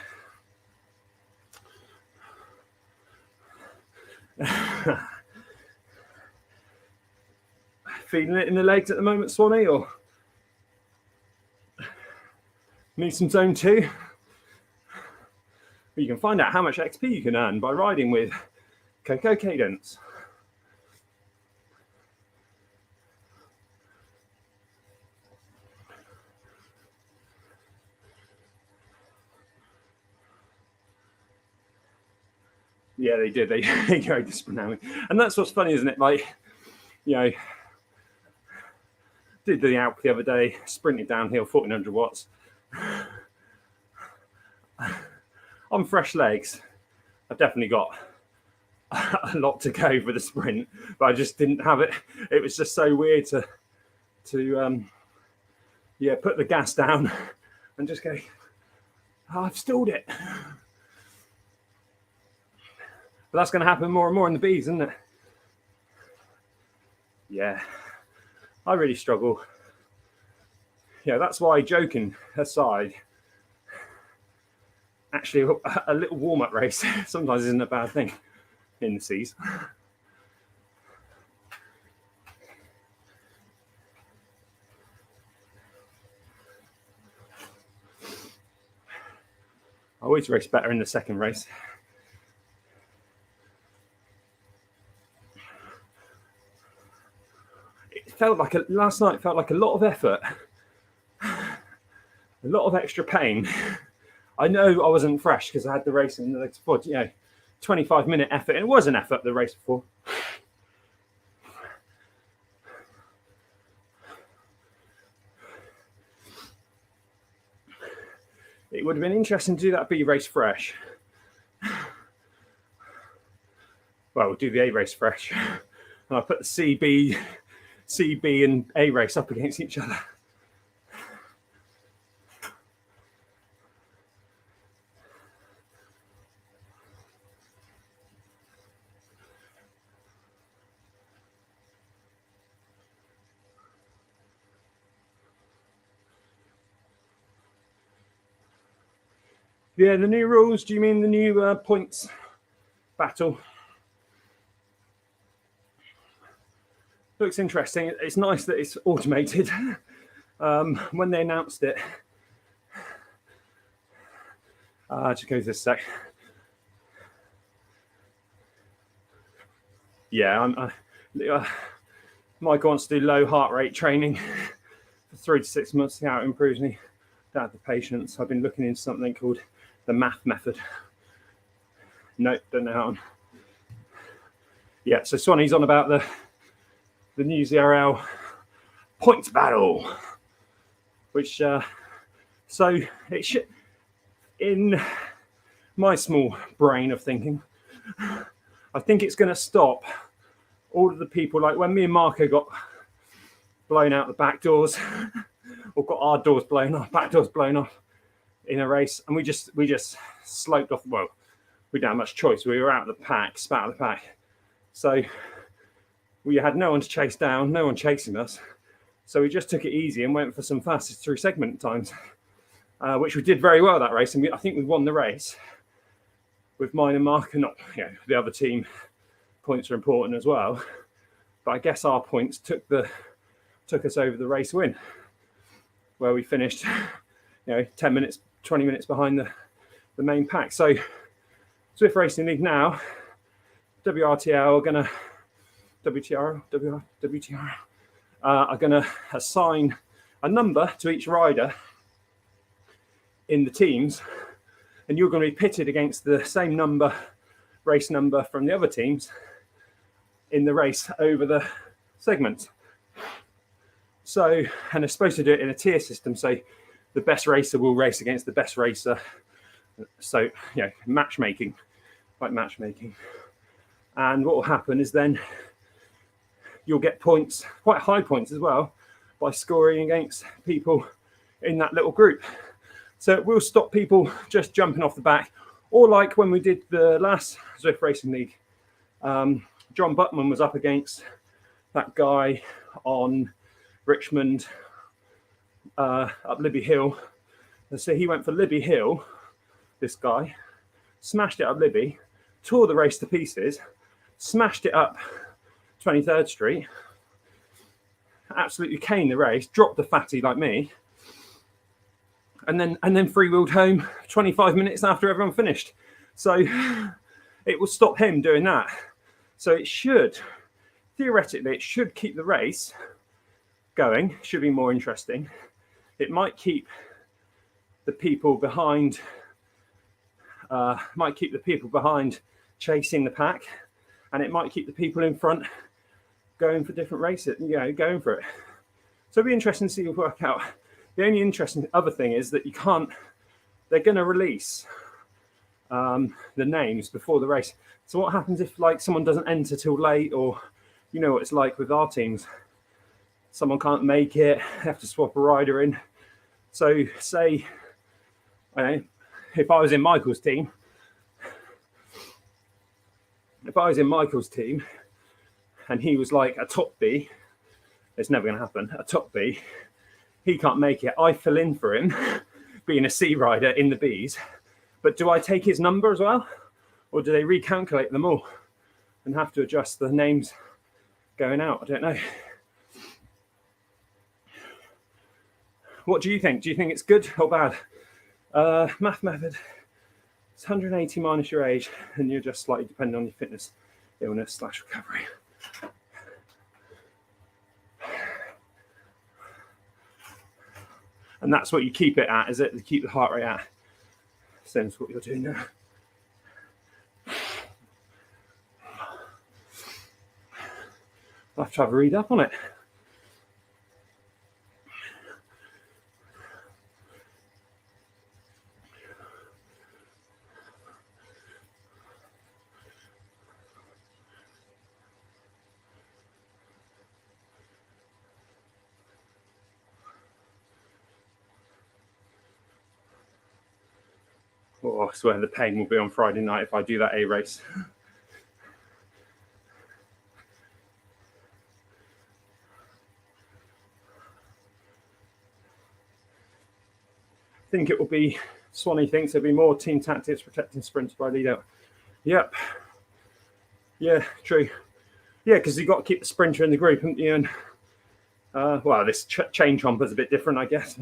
Feeling it in the legs at the moment, Swanee, or need some zone 2? You can find out how much XP you can earn by riding with Coco Cadence. Yeah, they did. They carried the sprint out. And that's what's funny, isn't it? Like, you know, did the Alp the other day, sprinted downhill, 1400 watts. On fresh legs, I've definitely got a lot to go for the sprint, but I just didn't have it. It was just so weird to put the gas down and just go, oh, I've stalled it. But that's going to happen more and more in the Bs, isn't it? Yeah, I really struggle. Yeah, that's why, joking aside, actually a little warm-up race sometimes isn't a bad thing in the Cs. I always race better in the second race. Felt like last night felt like a lot of effort, a lot of extra pain. I know I wasn't fresh because I had the race in the legs before, 25-minute effort. And it was an effort, the race before. It would have been interesting to do that B race fresh. Well, we'll do the A race fresh. And I'll put the CB and A race up against each other. Yeah, the new rules. Do you mean the new points battle? Looks interesting. It's nice that it's automated. When they announced it, just go this sec. Yeah, Mike wants to do low heart rate training for 3 to 6 months. See how it improves me. Don't have the patience. I've been looking into something called the math method. Nope, don't know how. Yeah, so Swanee's on about the new ZRL points battle, which so it should, in my small brain of thinking, I think it's going to stop all of the people, like when me and Marco got blown out the back doors, or got our doors blown off, back doors blown off in a race, and we just sloped off. Well, we didn't have much choice. We were out of the pack, spat out of the pack. So we had no one to chase down, no one chasing us. So we just took it easy and went for some fastest through segment times, which we did very well that race. And I think we won the race with mine and Mark, and not, the other team points are important as well. But I guess our points took us over the race win, where we finished, 10 minutes, 20 minutes behind the main pack. So Zwift Racing League now, WRTL are going to assign a number to each rider in the teams, and you're going to be pitted against the same race number from the other teams in the race over the segments. So, and they're supposed to do it in a tier system. So the best racer will race against the best racer. So, matchmaking, like matchmaking. And what will happen is then you'll get points, quite high points as well, by scoring against people in that little group. So it will stop people just jumping off the back. Or like when we did the last Zwift Racing League, John Buckman was up against that guy on Richmond up Libby Hill. And so he went for Libby Hill, this guy, smashed it up Libby, tore the race to pieces, smashed it up 23rd Street, absolutely caned the race, dropped the fatty like me, and then free-wheeled home 25 minutes after everyone finished. So it will stop him doing that. So it should, theoretically, it should keep the race going, should be more interesting. It might keep the people behind, chasing the pack, and it might keep the people in front going for different races, going for it. So it'll be interesting to see it work out. The only interesting other thing is that they're going to release the names before the race. So what happens if like someone doesn't enter till late, or you know what it's like with our teams, someone can't make it, have to swap a rider in. So say, if I was in Michael's team, and he was like a top B, it's never going to happen, a top B, he can't make it, I fill in for him, being a C rider in the Bs, but do I take his number as well? Or do they recalculate them all and have to adjust the names going out? I don't know. What do you think? Do you think it's good or bad? Math method, it's 180 minus your age, and you're just slightly dependent on your fitness, illness / recovery. And that's what you keep it at, is it? You keep the heart rate at. Same as what you're doing now. I'll have to have a read up on it. Oh, I swear the pain will be on Friday night if I do that A race. I think it will be, Swanee thinks there'll be more team tactics protecting sprints by lead out. Yep. Yeah, true. Yeah, because you've got to keep the sprinter in the group, haven't you? And well, this chain chomper's a bit different, I guess.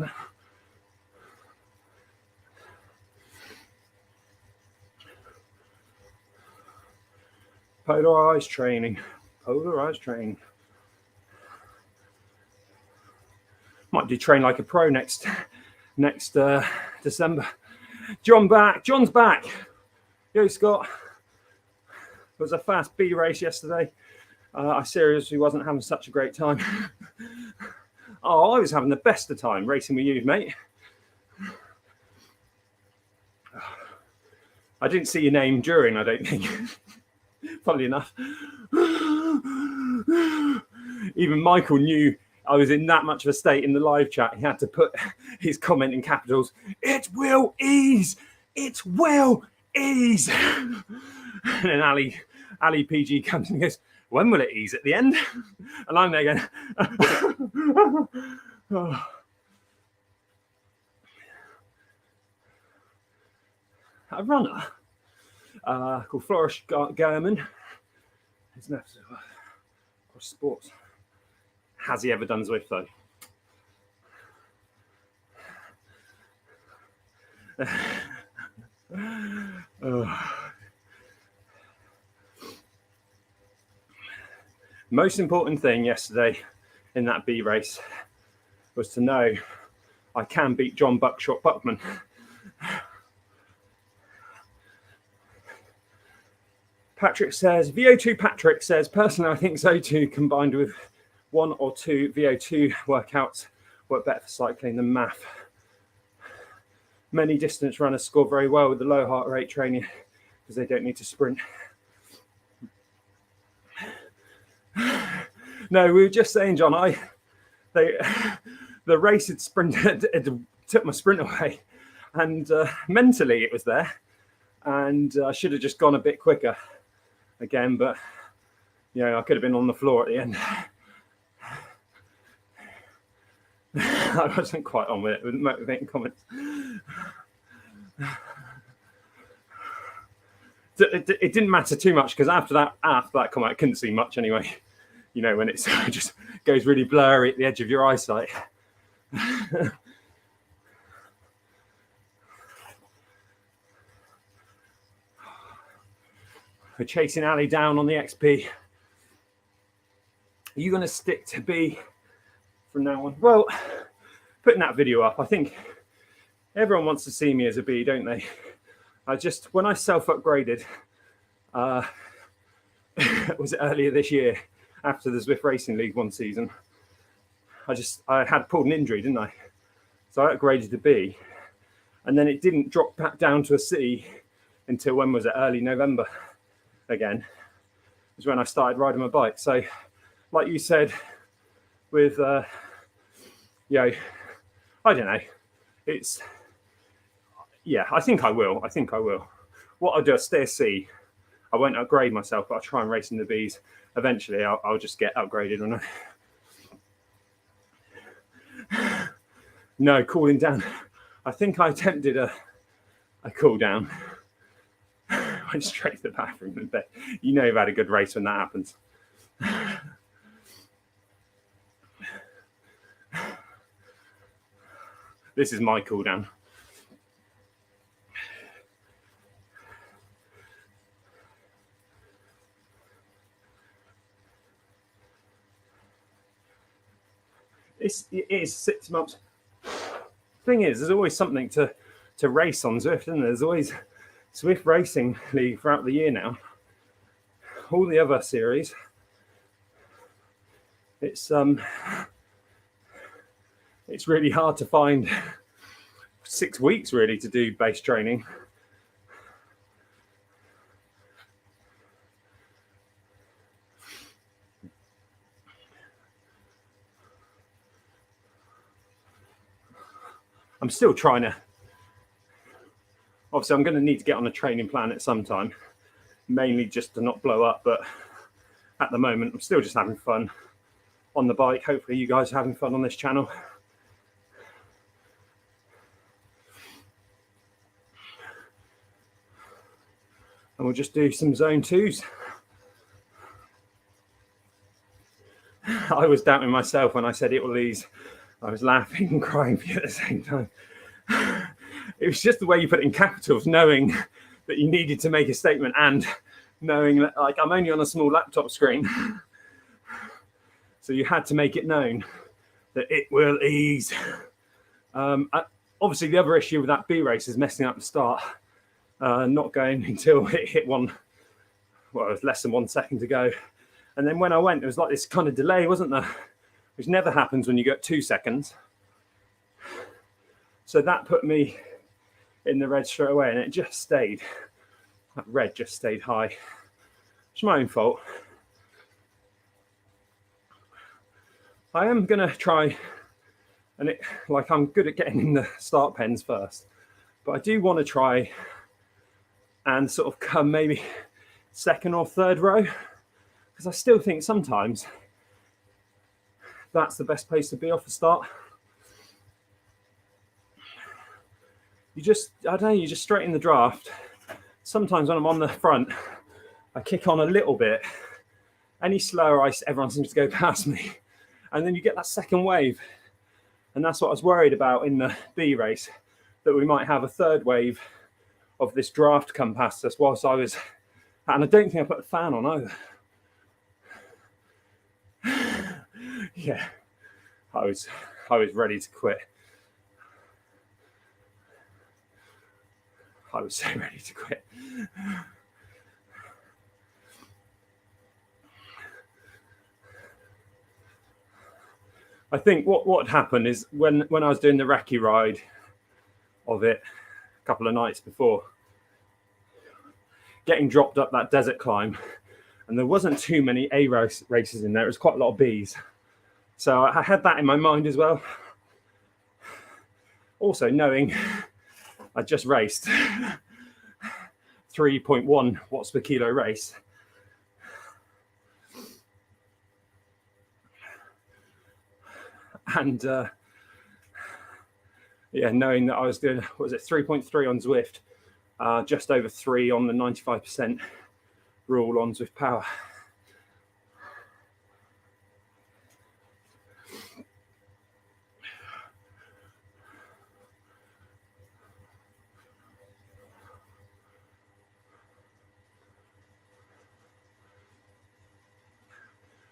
Polarized training. Might do train like a pro next December. John's back. Yo, Scott. It was a fast B race yesterday. I seriously wasn't having such a great time. Oh, I was having the best of time racing with you, mate. I didn't see your name during, I don't think. Funnily enough. Even Michael knew I was in that much of a state in the live chat. He had to put his comment in capitals. It will ease. It will ease. And then Ali PG comes and goes, when will it ease? At the end? And I'm there going, oh. A runner called Flourish German. His next across sports. Has he ever done Zwift though? Most important thing yesterday in that B race was to know I can beat John Buckshot Buckman. Patrick says, VO2 Patrick says, personally, I think ZO2 combined with 1 or 2 VO2 workouts work better for cycling than math. Many distance runners score very well with the low heart rate training because they don't need to sprint. No, we were just saying, John, the race had sprinted, it took my sprint away. And mentally it was there. And I should have just gone a bit quicker again, but you know, I could have been on the floor at the end. I wasn't quite on with it with motivating comments. It didn't matter too much because after that comment, I couldn't see much anyway. You know, when it just goes really blurry at the edge of your eyesight. We're chasing Ali down on the XP. Are you going to stick to B from now on? Well, putting that video up, I think everyone wants to see me as a B, don't they? When I self-upgraded, was it earlier this year, after the Zwift Racing League one season, I had pulled an injury, didn't I? So I upgraded to B, and then it didn't drop back down to a C until when was it? Early November again, is when I started riding my bike. So like you said, with, you know, I don't know, yeah, I think I will. What I'll do is stay a C. I won't upgrade myself, but I'll try and race in the Bs. Eventually, I'll just get upgraded on it. No, cooling down. I think I attempted a cool down. Went straight to the bathroom in bed. You know you've had a good race when that happens. This is my cool down. It is 6 months. Thing is, there's always something to race on Zwift, and there's always Zwift Racing League throughout the year now. All the other series, it's really hard to find 6 weeks really to do base training. I'm still trying to, obviously I'm going to need to get on a training plan at some time, mainly just to not blow up, but at the moment I'm still just having fun on the bike. Hopefully you guys are having fun on this channel. And we'll just do some zone 2s. I was doubting myself when I said it will ease. I was laughing and crying for you at the same time. It was just the way you put it in capitals, knowing that you needed to make a statement and knowing that, like, I'm only on a small laptop screen. So you had to make it known that it will ease. Obviously, the other issue with that B race is messing up the start. Not going until it hit one, well, it was less than 1 second to go. And then when I went, there was like this kind of delay, wasn't there? Which never happens when you get 2 seconds. So that put me in the red straight away, and it just stayed. That red just stayed high. It's my own fault. I am going to try, and I'm good at getting in the start pens first, but I do want to try and sort of come maybe 2nd or 3rd row, because I still think sometimes that's the best place to be off the start. I don't know, you just straighten the draft. Sometimes when I'm on the front, I kick on a little bit. Any slower, everyone seems to go past me. And then you get that second wave. And that's what I was worried about in the B race, that we might have a 3rd wave of this draft come past us whilst I was, and I don't think I put the fan on either. Yeah, I was ready to quit. I was so ready to quit. I think what happened is when I was doing the recce ride of it a couple of nights before, getting dropped up that desert climb, and there wasn't too many A races in there. It was quite a lot of Bs. So I had that in my mind as well. Also knowing I just raced 3.1 watts per kilo race. And yeah, knowing that I was doing, what was it, 3.3 on Zwift, just over 3 on the 95% rule on Zwift Power.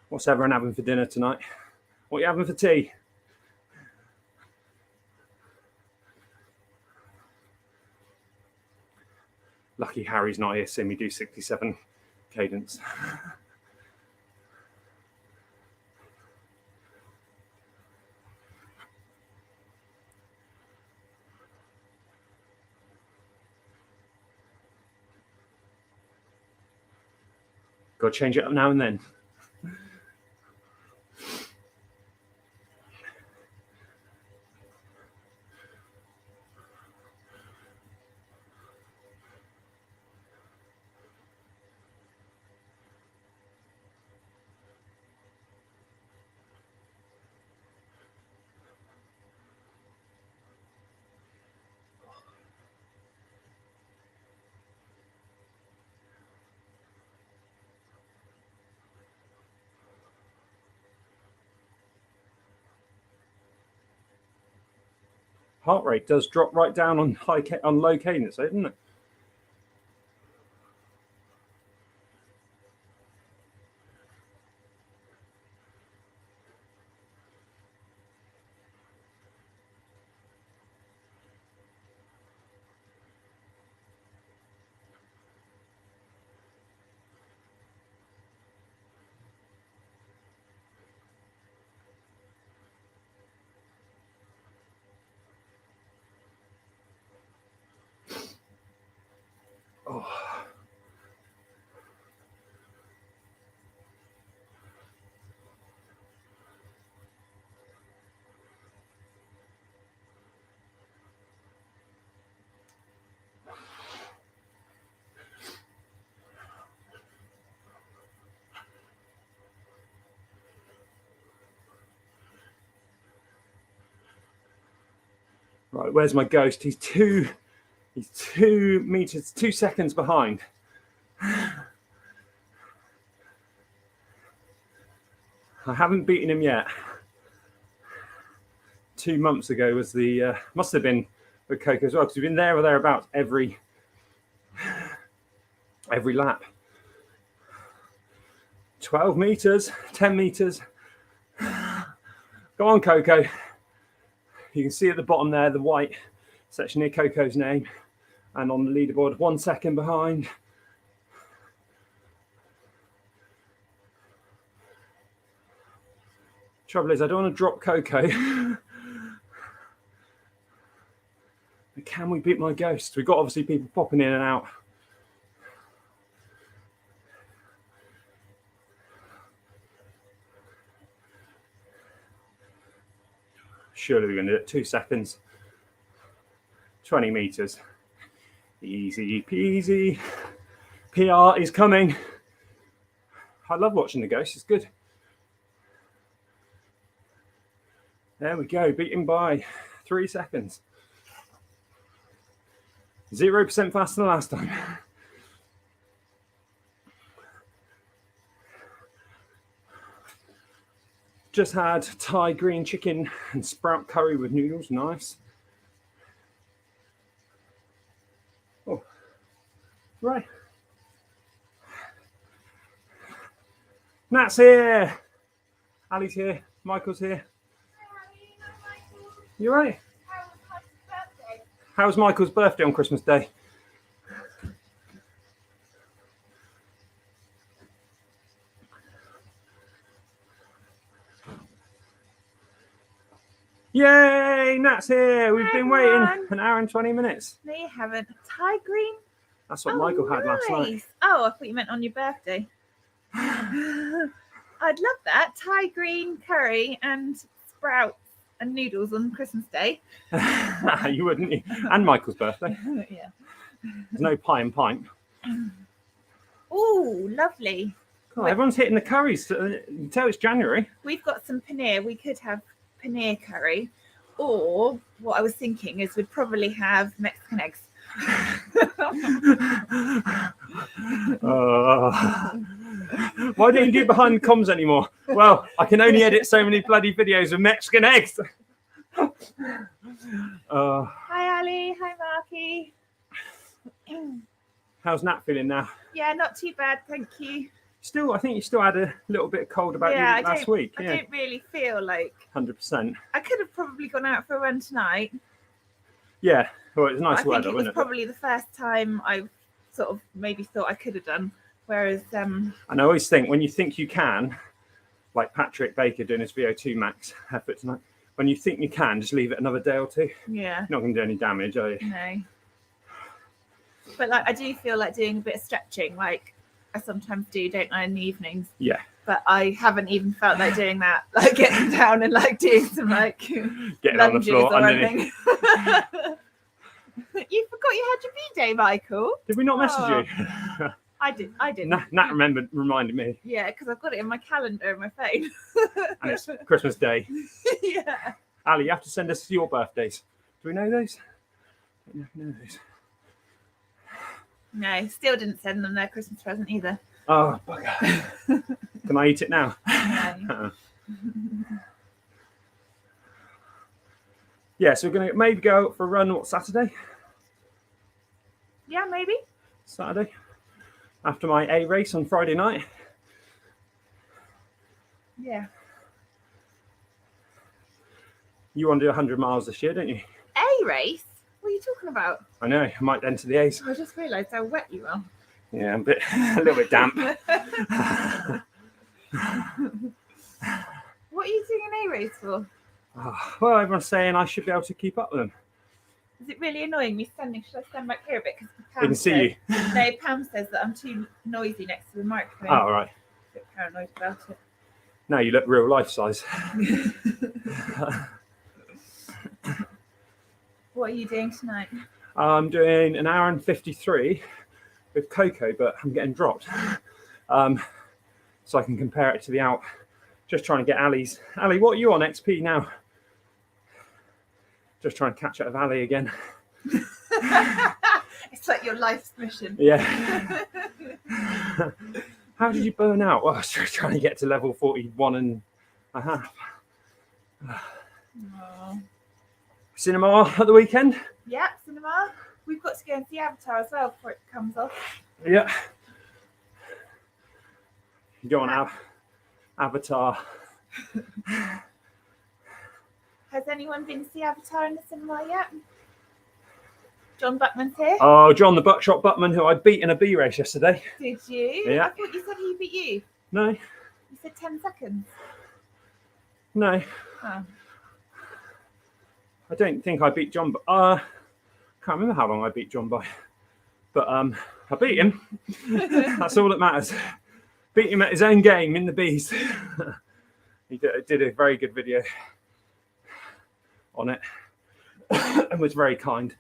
What's everyone having for dinner tonight? What are you having for tea? Lucky Harry's not here seeing me do 67 cadence. Got to change it up now and then. Heart rate does drop right down on low cadence, doesn't it? Oh. Right, where's my ghost? He's 2 meters, 2 seconds behind. I haven't beaten him yet. 2 months ago was the, must have been with Coco as well, because we've been there or thereabouts every lap. 12 meters, 10 meters. Go on, Coco. You can see at the bottom there, the white section near Coco's name. And on the leaderboard, 1 second behind. Trouble is, I don't want to drop Coco. Can we beat my ghost? We've got obviously people popping in and out. Surely we're going to do it. 2 seconds. 20 meters. Easy peasy. PR is coming. I love watching the ghost. It's good. There we go. Beaten by 3 seconds. 0% faster than last time. Just had Thai green chicken and sprout curry with noodles. Nice. Oh, right. Nat's here. Ali's here. Michael's here. You right? How was Michael's birthday on Christmas Day? Yay, Nat's here. We've been waiting an hour and 20 minutes. No, you haven't. Thai green? That's what Michael had last night. Oh, I thought you meant on your birthday. I'd love that. Thai green curry and sprouts and noodles on Christmas Day. You wouldn't. And Michael's birthday. Yeah. There's no pie and pint. Oh, lovely. God, everyone's hitting the curries. You can tell it's January. We've got some paneer. We could have paneer curry. Or what I was thinking is we'd probably have Mexican eggs. Why don't you do behind the comms anymore? Well, I can only edit so many bloody videos of Mexican eggs. Hi, Ali. Hi, Marky. How's Nat feeling now? Yeah, not too bad, thank you. Still, I think you still had a little bit of cold about you last week. I don't really feel like 100%. I could have probably gone out for a run tonight. Yeah, well, it's nice I weather, think it was wasn't it? probably the first time I've sort of maybe thought I could have done. Whereas, And I always think when you think you can, like Patrick Baker doing his VO2 max effort tonight, when you think you can, just leave it another day or two. yeah, You're not going to do any damage, are you? no. But like, I do feel like doing a bit of stretching, like I sometimes do, don't I, in the evenings? Yeah. But I haven't even felt like doing that, like getting down and like doing some like Getting on the lunges floor or underneath. anything. You forgot you had your B-day, Michael. Did we not message Oh. you? I did. Nat reminded me. Yeah, because I've got it in my calendar on my phone. And it's Christmas Day. Yeah. Ali, you have to send us your birthdays. Do we know those? I don't know those. No, still didn't send them their Christmas present either. Oh, bugger. Can I eat it now? No. Yeah, so we're going to maybe go for a run, Saturday? Yeah, maybe. Saturday. After my A race on Friday night. Yeah. You want to do 100 miles this year, don't you? A race? What are you talking about? I know, I might enter the A's. I just realised how wet you are. Yeah, a little bit damp. What are you doing an A race for? Oh, well, everyone's saying I should be able to keep up with them. Is it really annoying me standing? Should I stand back here a bit? Because They can see you. No, Pam says that I'm too noisy next to the microphone. Oh, right. I'm a bit paranoid about it. Now you look real life size. What are you doing tonight? I'm doing an hour and 53 with Coco, but I'm getting dropped. So I can compare it to the out. Just trying to get Ali's. Ali, what are you on XP now? Just trying to catch up with Ali again. It's like your life's mission. Yeah. How did you burn out? Well, I was trying to get to level 41 and a half. Oh. Cinema at the weekend? Yeah, cinema. We've got to go and see Avatar as well before it comes off. Yeah. Go on, Avatar. Has anyone been to see Avatar in the cinema yet? John Buckman's here. Oh, John the Buckshot Buckman, who I beat in a B race yesterday. Did you? Yeah. I thought you said he beat you. No, You said 10 seconds. no. Oh. I don't think I beat John. Can't remember how long I beat John by. But I beat him. That's all that matters. Beat him at his own game in the Bs. He did a very good video on it and was very kind.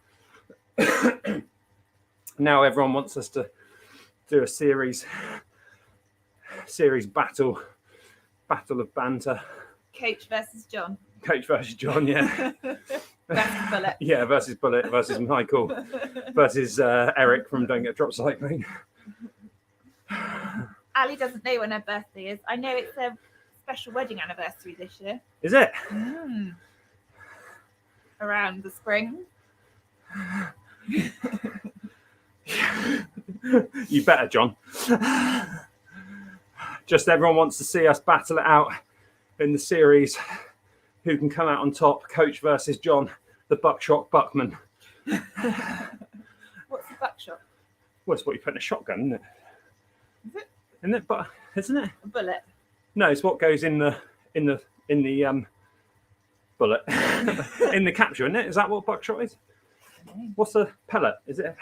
Now everyone wants us to do a series battle of banter. Coach versus John. Coach versus John, yeah. Versus Bullet. Yeah, versus Bullet versus Michael versus Eric from Don't Get Drop Cycling. Ali doesn't know when her birthday is. I know it's a special wedding anniversary this year. Is it? Around the spring. You better, John. Just everyone wants to see us battle it out in the series. Who can come out on top? Coach versus John, the Buckshot Buckman. What's the buckshot? Well, it's what you put in a shotgun, isn't it? Is it? Isn't it? But isn't it? A bullet. No, it's what goes in the bullet in the capture, isn't it? Is that what buckshot is? What's a pellet? Is it?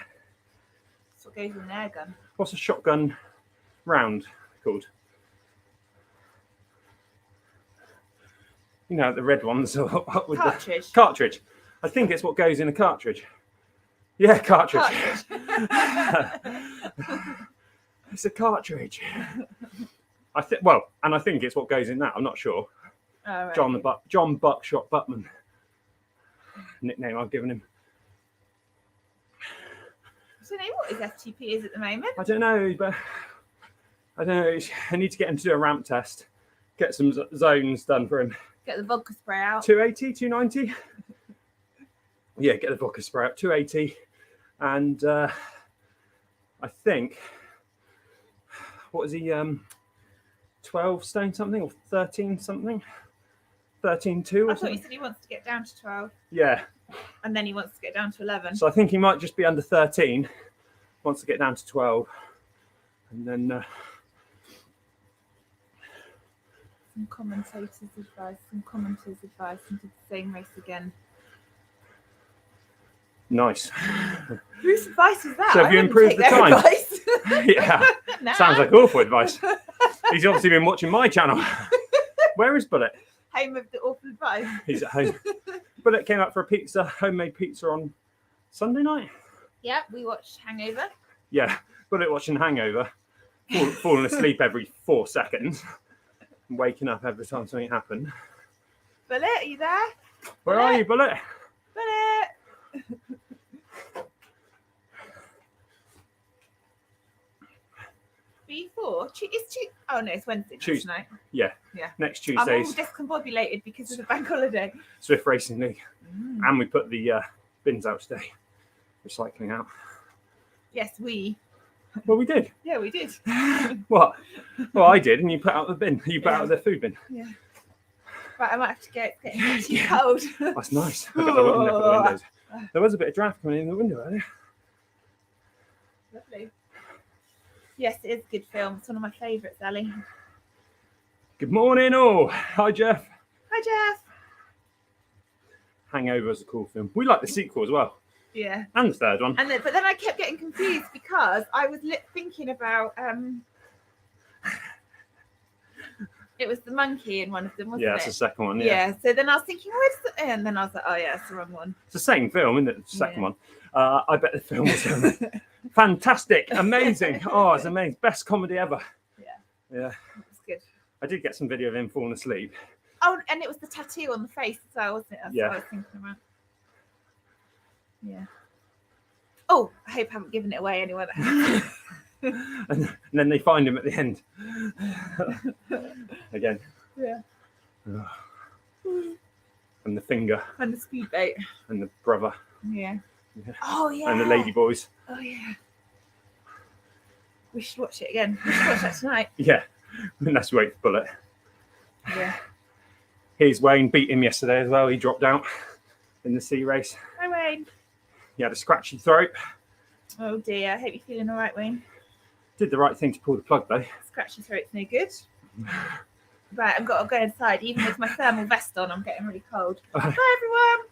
That's what goes in an air gun. What's a shotgun round called? You know, the red ones with Cartridge. the cartridge. I think it's what goes in a cartridge. Yeah, cartridge. It's a cartridge. I think. Well, and I think it's what goes in that. I'm not sure. Oh, right. John Buckshot Buttman. Nickname I've given him. So, what his FTP is at the moment? I don't know, but I don't know. I need to get him to do a ramp test. Get some zones done for him. Get the vodka spray out. 280, 290. Yeah, get the vodka spray out. 280, and I think what is he? 12 stone something or 13 something? 13.2 or I thought something. you said he wants to get down to 12. Yeah. And then he wants to get down to 11. So I think he might just be under 13. Wants to get down to 12, and then. Some commentators advice, some commenters advice, and did the same race again. Nice. Whose advice is that? So have you improved the time? Advice. Yeah. Nah. Sounds like awful advice. He's obviously been watching my channel. Where is Bullet? Home of the awful advice. He's at home. Bullet came up for a pizza, homemade pizza on Sunday night. Yeah, we watched Hangover. Yeah, Bullet watching Hangover, falling asleep every 4 seconds, and waking up every time something happened. Bullet, are you there? Where are you, Bullet? Bullet! B4? Oh no, it's Wednesday tonight. Yeah. Yeah. Next I'm all Tuesday's discombobulated because of the bank holiday. Zwift Racing League. And we put the bins out today. Recycling out. Yes, we. Well, we did. Yeah, we did. What? Well, I did, and you put out the bin. You put out the food bin. Yeah. Right, I might have to go. It's getting too cold. That's nice. I got the windows. There was a bit of draft coming in the window earlier. Lovely. Yes, it is a good film. It's one of my favourites, Ali. Good morning, all. Hi, Jeff. Hi, Jeff. Hangover is a cool film. We like the sequel as well. Yeah. And the third one. And but then I kept getting confused because I was thinking about it was the monkey in one of them, wasn't Yeah, it? that's the second one. Yeah. So then I was thinking, where's the... And then I was like, oh yeah, it's the wrong one. It's the same film, isn't it? The second one. I bet the film was fantastic, amazing. Oh, it's amazing. Best comedy ever. Yeah. Yeah. It's good. I did get some video of him falling asleep. Oh, and it was the tattoo on the face as well, wasn't it? That's Yeah. what I was thinking about. Yeah. Oh, I hope I haven't given it away anywhere. And then they find him at the end. Again. Yeah. And the finger. And the speed bait. And the brother. Yeah. Yeah. Oh, yeah. And the lady boys. Oh, yeah. We should watch it again. We should watch that tonight. Yeah. Unless we wait for Bullet. Yeah. Here's Wayne. Beat him yesterday as well. He dropped out in the C race. Hi, Wayne. He had a scratchy throat. Oh, dear. I hope you're feeling all right, Wayne. Did the right thing to pull the plug, though. Scratchy throat's no good. Right, I've got to go inside. Even with my thermal vest on, I'm getting really cold. Bye, everyone.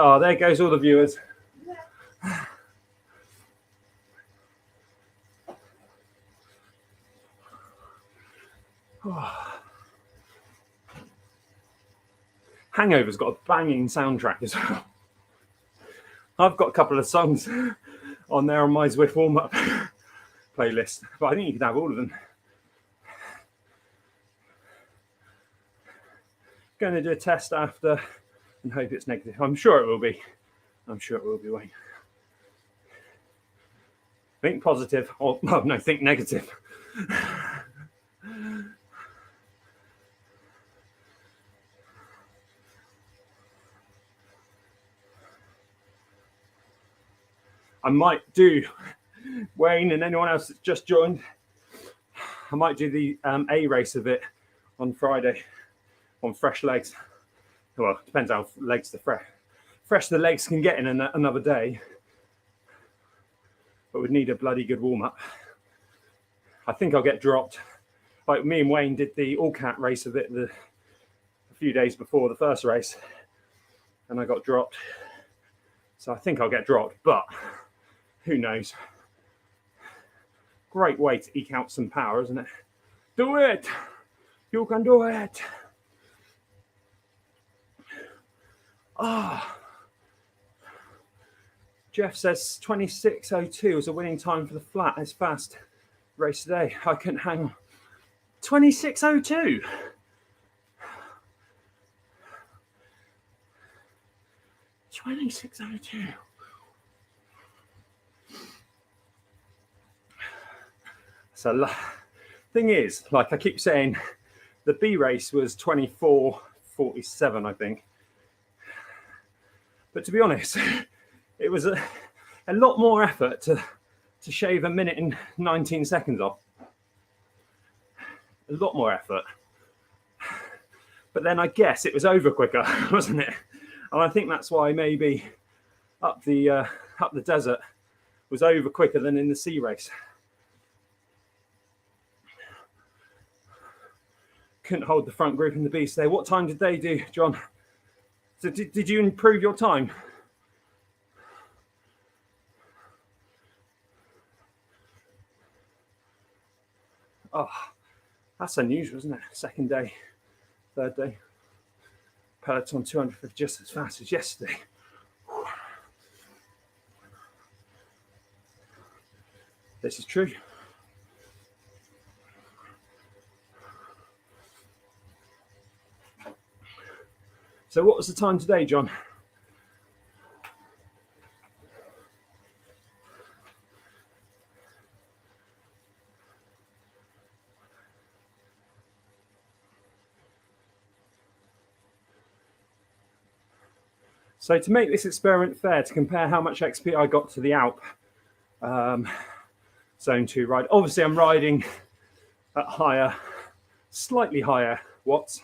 Oh, there goes all the viewers. Hangover's got a banging soundtrack as well. I've got a couple of songs on there on my Zwift warm-up playlist, but I think you could have all of them. Going to do a test after and hope it's negative. I'm sure it will be. I'm sure it will be, Wayne. Think positive, or no, think negative. I might do, Wayne and anyone else that's just joined, I might do the A race of it on Friday on fresh legs. Well, it depends how fresh the legs can get in another day. But we'd need a bloody good warm-up. I think I'll get dropped. Like me and Wayne did the all-cat race of it a few days before the first race, and I got dropped. So I think I'll get dropped, but who knows? Great way to eke out some power, isn't it? Do it! You can do it! Ah. Jeff says 26:02 was a winning time for the flat. It's fast race today. I couldn't hang on. 26:02. So thing is, like I keep saying, the B race was 24:47, I think. But to be honest, it was a lot more effort to shave a minute and 19 seconds off. A lot more effort. But then I guess it was over quicker, wasn't it? And I think that's why maybe up the desert was over quicker than in the C race. Couldn't hold the front group in the beast there. What time did they do, John? So did you improve your time? Oh, that's unusual, isn't it? Second day, third day. Peloton 250 just as fast as yesterday. This is true. So what was the time today, John? So to make this experiment fair, to compare how much XP I got to the Alp Zone 2 ride, obviously I'm riding at higher, slightly higher watts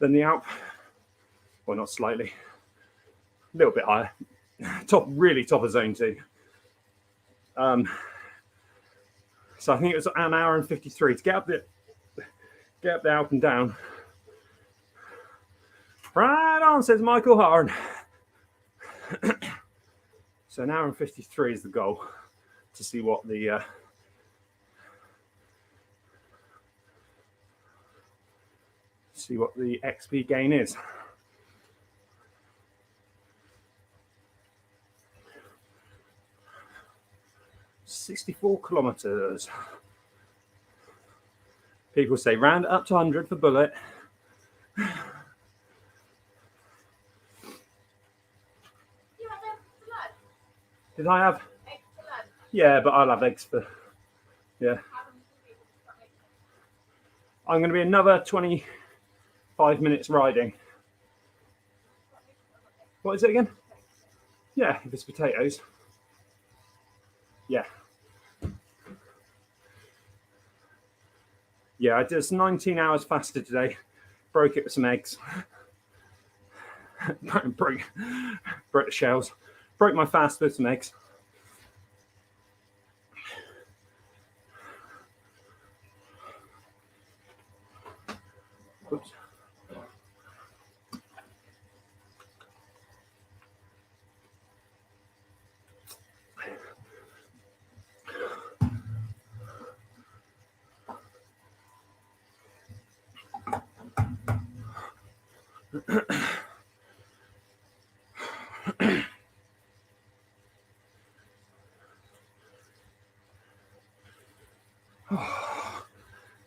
than the Alp. Well, not slightly, a little bit higher. Really top of Zone 2. So I think it was an hour and 53 to get up the Alp and down. Right on, says Michael Harn. So an hour and 53 is the goal, to see what the XP gain is. $64 kilometers. People say round it up to 100 for Bullet. Did I have? Eggs for lunch. Yeah, but I'll have eggs for. Yeah. I'm going to be another 25 minutes riding. What is it again? Yeah, if it's potatoes. Yeah. Yeah, I did 19 hours faster today. Broke it with some eggs. broke the shells. Broke my fast with some eggs. Oops.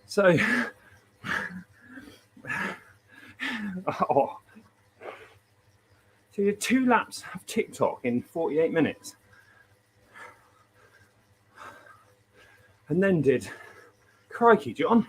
So, so you did 2 laps of TikTok in 48 minutes. And then did, crikey, John.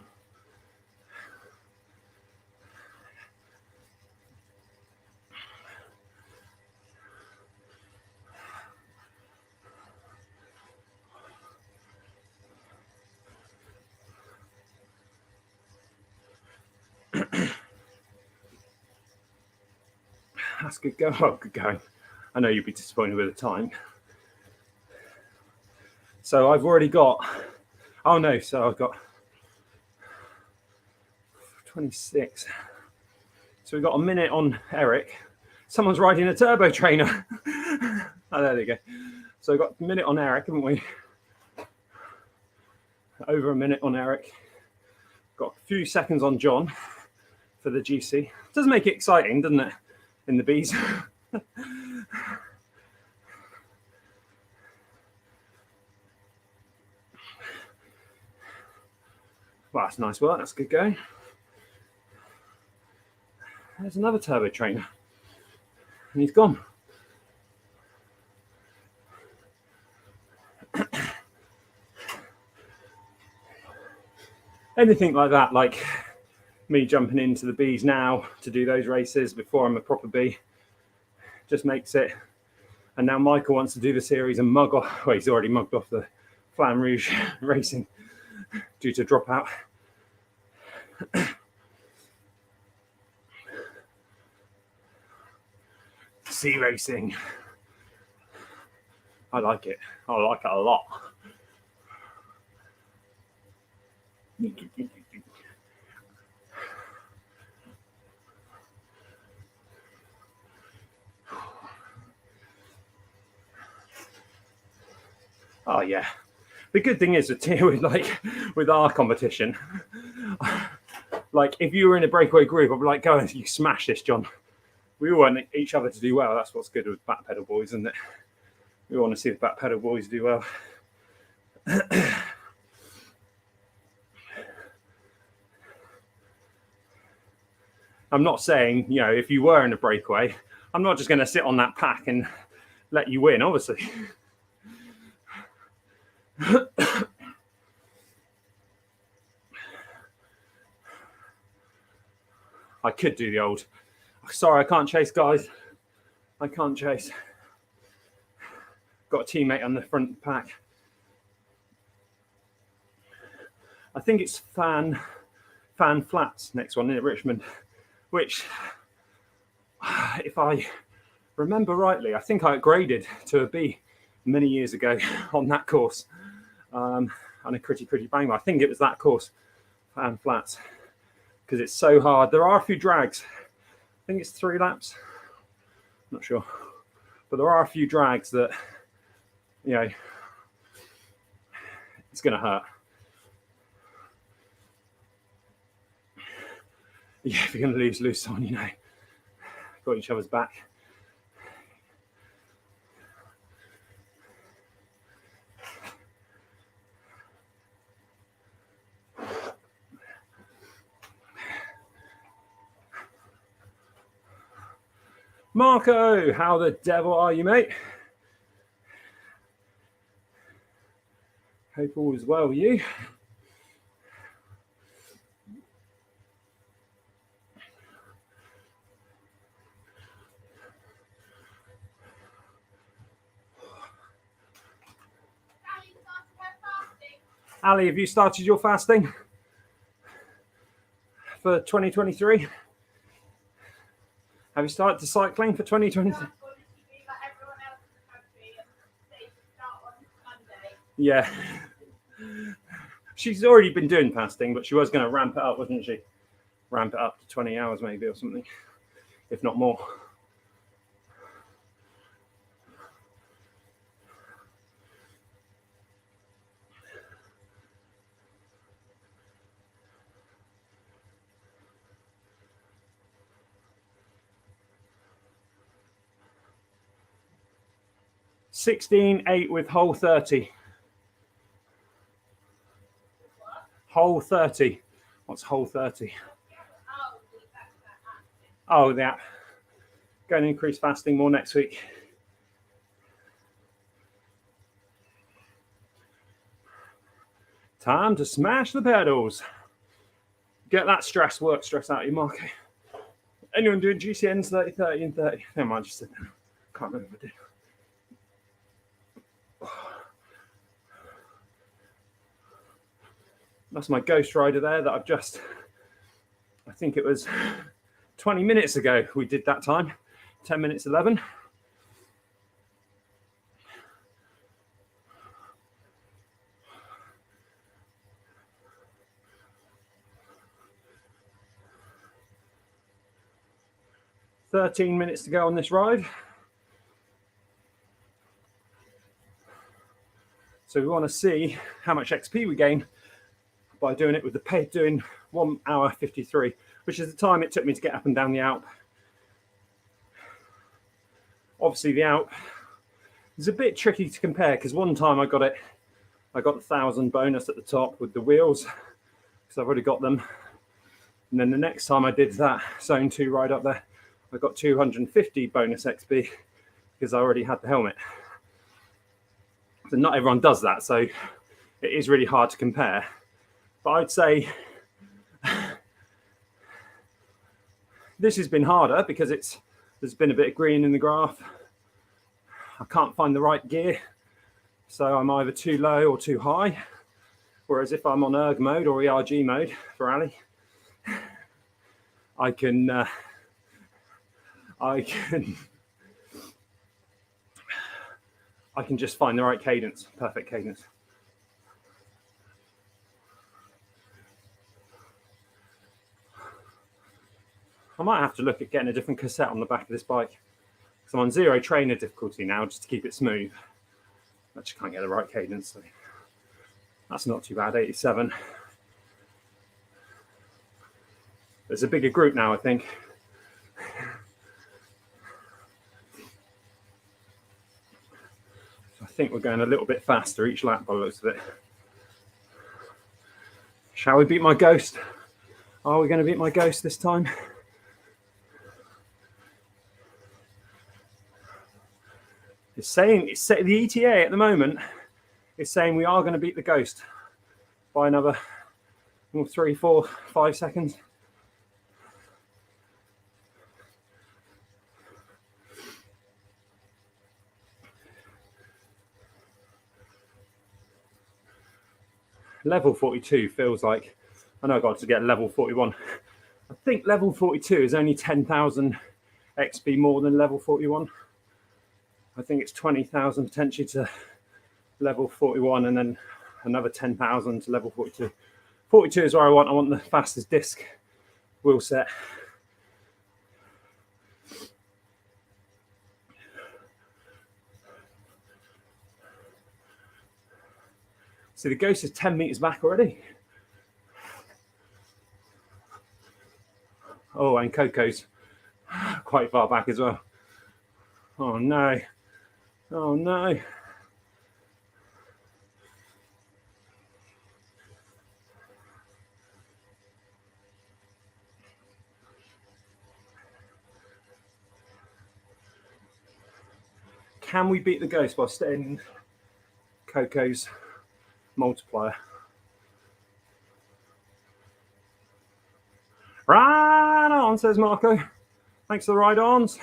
That's good going. Oh, good going. I know you'd be disappointed with the time. So I've already got, oh no, so I've got 26. So we've got a minute on Eric. Someone's riding a turbo trainer. Oh, there they go. So we've got a minute on Eric, haven't we? Over a minute on Eric. Got a few seconds on John for the GC. Does make it exciting, doesn't it? In the Bs. Well, that's nice work. That's good going. There's another turbo trainer. And he's gone. Anything like that, like me jumping into the Bs now to do those races before I'm a proper B, just makes it. And now Michael wants to do the series and mug off. Well, he's already mugged off the Flamme Rouge Racing due to dropout. C racing. I like it. I like it a lot. Oh yeah. The good thing is with our competition, like if you were in a breakaway group, I'd be like, go and you smash this, John. We all want each other to do well. That's what's good with back pedal boys, isn't it? We want to see the back pedal boys do well. I'm not saying, you know, if you were in a breakaway, I'm not just going to sit on that pack and let you win, obviously. I could do the old, sorry, I can't chase, guys. I can't chase. Got a teammate on the front pack. I think it's Fan Flats, next one in Richmond, which, if I remember rightly, I think I upgraded to a B many years ago on that course. On a Critty Bang. I think it was that course, Fan Flats, because it's so hard. There are a few drags. I think it's 3 laps. I'm not sure. But there are a few drags that, you know, it's going to hurt. Yeah, if you're going to lose someone, you know, got each other's back. Marco, how the devil are you, mate? Hope all is well with you. Ali, have you started your fasting for 2023? Have you started the cycling for 2023? Yeah. She's already been doing fasting, but she was going to ramp it up, wasn't she? Ramp it up to 20 hours maybe or something, if not more. $16.8 with hole 30. Hole 30. What's hole 30? Oh, the app. Going to increase fasting more next week. Time to smash the pedals. Get that work stress out of your market. Anyone doing GCNs 30, 30 and 30? Never mind, just said no. Can't remember what I did. That's my Ghost Rider there that I've just, I think it was 20 minutes ago we did that time, 10 minutes 11. 13 minutes to go on this ride. So we want to see how much XP we gain by doing it with the pace, doing 1 hour 53, which is the time it took me to get up and down the Alp. Obviously the Alp is a bit tricky to compare because one time I got the 1,000 bonus at the top with the wheels because I've already got them. And then the next time I did that zone 2 ride up there, I got 250 bonus XP because I already had the helmet. So not everyone does that, so it is really hard to compare. But I'd say this has been harder because there's been a bit of green in the graph. I can't find the right gear, so I'm either too low or too high. Whereas if I'm on erg mode or ERG mode for rally, I can just find the right cadence, perfect cadence. I might have to look at getting a different cassette on the back of this bike. So I'm on 0 trainer difficulty now just to keep it smooth. I just can't get the right cadence. So that's not too bad, 87. There's a bigger group now, I think. I think we're going a little bit faster each lap by the looks of it. Shall we beat my ghost? Are we going to beat my ghost this time? It's saying, the ETA at the moment is saying we are going to beat the ghost by another 3, 4, 5 seconds. Level 42 feels like, I know I got to get level 41. I think level 42 is only 10,000 XP more than level 41. I think it's 20,000 potentially to level 41 and then another 10,000 to level 42. 42 is where I want the fastest disc wheel set. So the ghost is 10 meters back already. Oh, and Coco's quite far back as well. Oh no. Oh no. Can we beat the ghost while staying in Coco's multiplier? Right on, says Marco. Thanks for the ride-ons.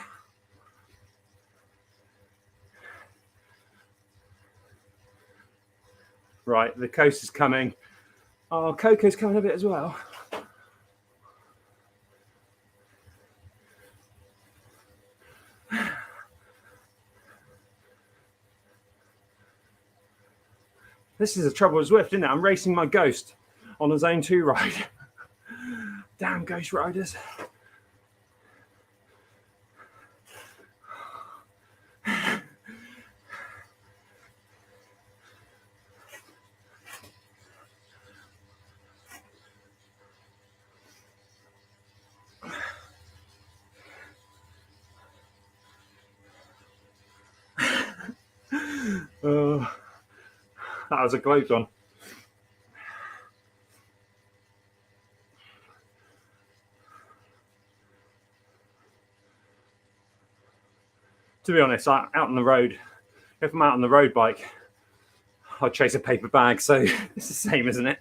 Right, the coast is coming. Oh, Coco's coming a bit as well. This is the trouble with Zwift, isn't it? I'm racing my ghost on a zone 2 ride. Damn ghost riders. That was a close one. To be honest, out on the road, if I'm out on the road bike, I'd chase a paper bag, so it's the same, isn't it?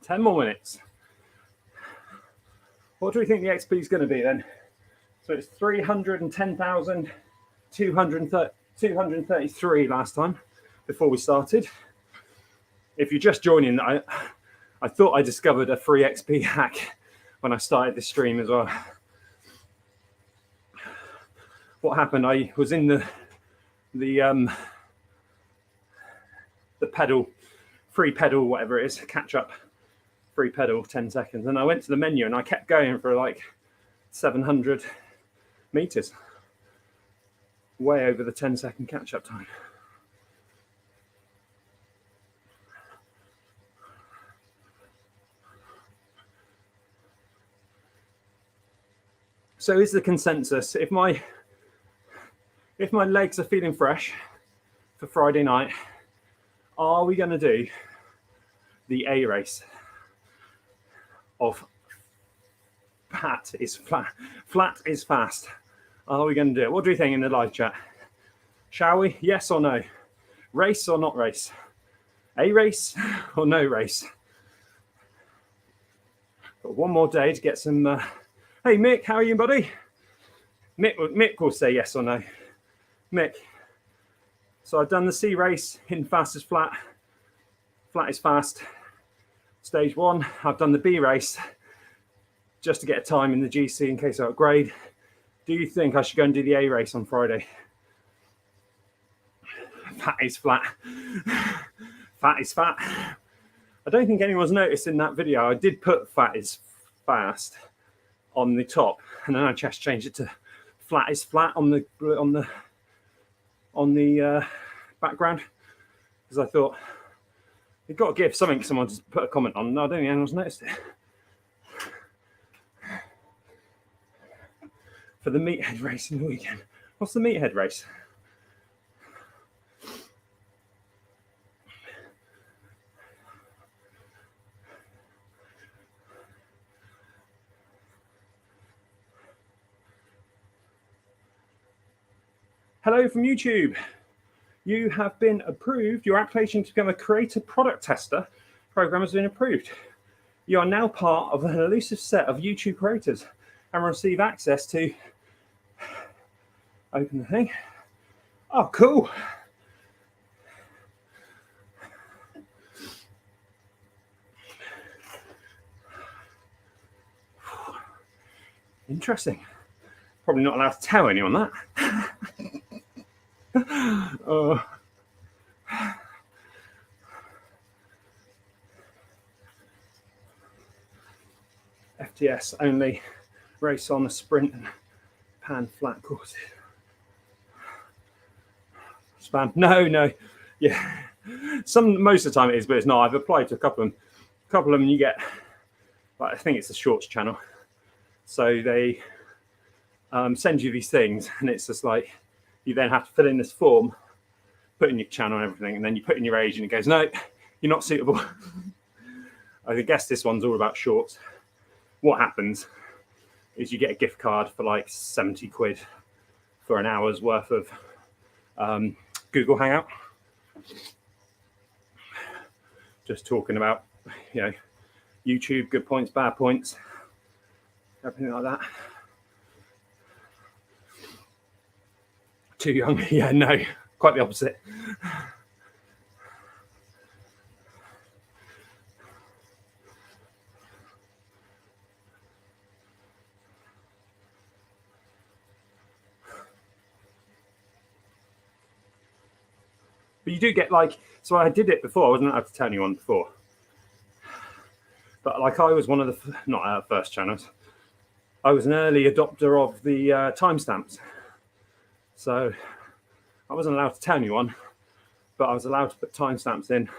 Ten more minutes. What do we think the XP is going to be then? So it's 310,233 last time before we started. If you're just joining, I thought I discovered a free XP hack when I started this stream as well. what happened, I was in the pedal, free pedal, whatever it is, catch up, free pedal, 10 seconds. And I went to the menu and I kept going for like 700 meters, way over the 10-second catch up time. So is the consensus, if my legs are feeling fresh for Friday night, are we going to do the A race of flat is fast? Are we going to do it? What do you think in the live chat? Shall we? Yes or no? Race or not race? A race or no race? Got one more day to get some. Hey Mick, how are you, buddy? Mick will say yes or no. Mick. So I've done the C race in fast is flat. Flat is fast. Stage 1. I've done the B race just to get a time in the GC in case I upgrade. Do you think I should go and do the A race on Friday? Fat is flat. Fat is fat. I don't think anyone's noticed in that video. I did put fat is fast on the top, and then I just changed it to flat is flat on the background, because I thought you've got to give something someone to put a comment on. No, I don't think anyone's noticed it. For the meathead race in the weekend. What's the meathead race? Hello from YouTube. You have been approved. Your application to become a creator product tester program has been approved. You are now part of an elusive set of YouTube creators and receive access to open the thing. Oh, cool. Interesting. Probably not allowed to tell anyone that. FTS only race on the sprint and pan flat courses. Spam. No. Yeah. Most of the time it is, but it's not. I've applied to a couple of them. And you get, like, I think it's the shorts channel. So they send you these things, and it's just like you then have to fill in this form, put in your channel and everything, and then you put in your age, and it goes, no, you're not suitable. I guess this one's all about shorts. What happens is you get a gift card for like 70 quid for an hour's worth of Google Hangout. Just talking about, YouTube, good points, bad points, everything like that. Too young? Yeah, no, quite the opposite. But you do get so I did it before. I wasn't allowed to tell anyone before. But I was one of the, not our first channels. I was an early adopter of the timestamps. So I wasn't allowed to tell anyone, but I was allowed to put timestamps in,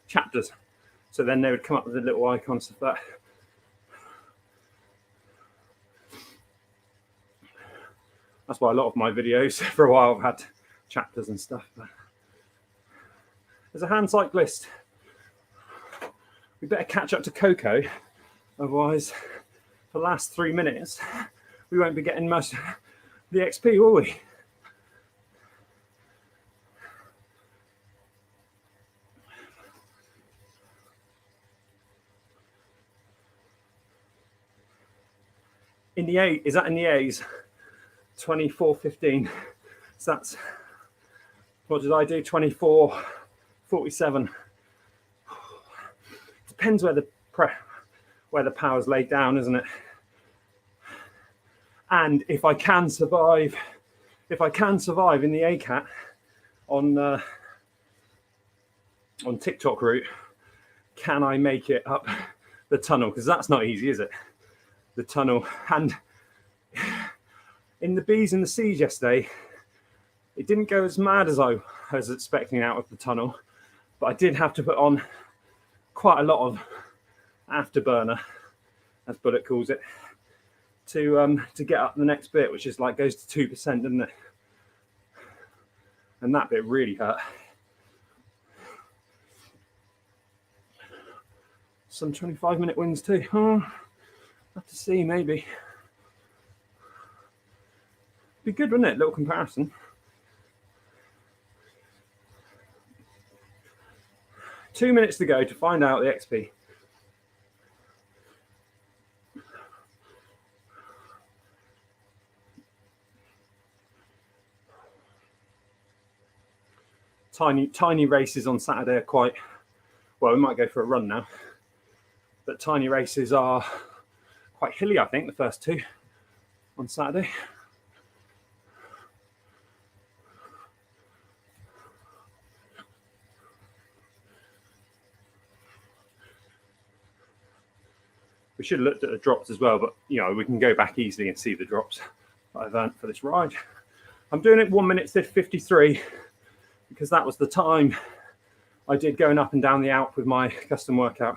chapters. So then they would come up with a little icon stuff like that. That's why a lot of my videos for a while have had chapters and stuff. But there's a hand cyclist. We better catch up to Coco, otherwise for the last 3 minutes we won't be getting much of the XP, will we? In the A, is that in the A's? 24:15. So that's, what did I do? 24:47. Depends where the power's laid down, isn't it? And if I can survive in the ACAT on TikTok route, can I make it up the tunnel? Because that's not easy, is it? The tunnel. And in the B's and the C's yesterday, it didn't go as mad as I was expecting out of the tunnel, but I did have to put on quite a lot of afterburner, as Bullet calls it, to get up the next bit, which is like goes to 2%, doesn't it? And that bit really hurt. Some 25-minute wins too. Have to see, maybe. Be good, wouldn't it? Little comparison. Two minutes to go to find out the XP. Tiny races on Saturday are quite, well, we might go for a run now, but tiny races are quite hilly, I think, the first two on Saturday. We should have looked at the drops as well, but you know, we can go back easily and see the drops that I've earned for this ride. I'm doing it 1 minute 53 because that was the time I did going up and down the Alp with my custom workout.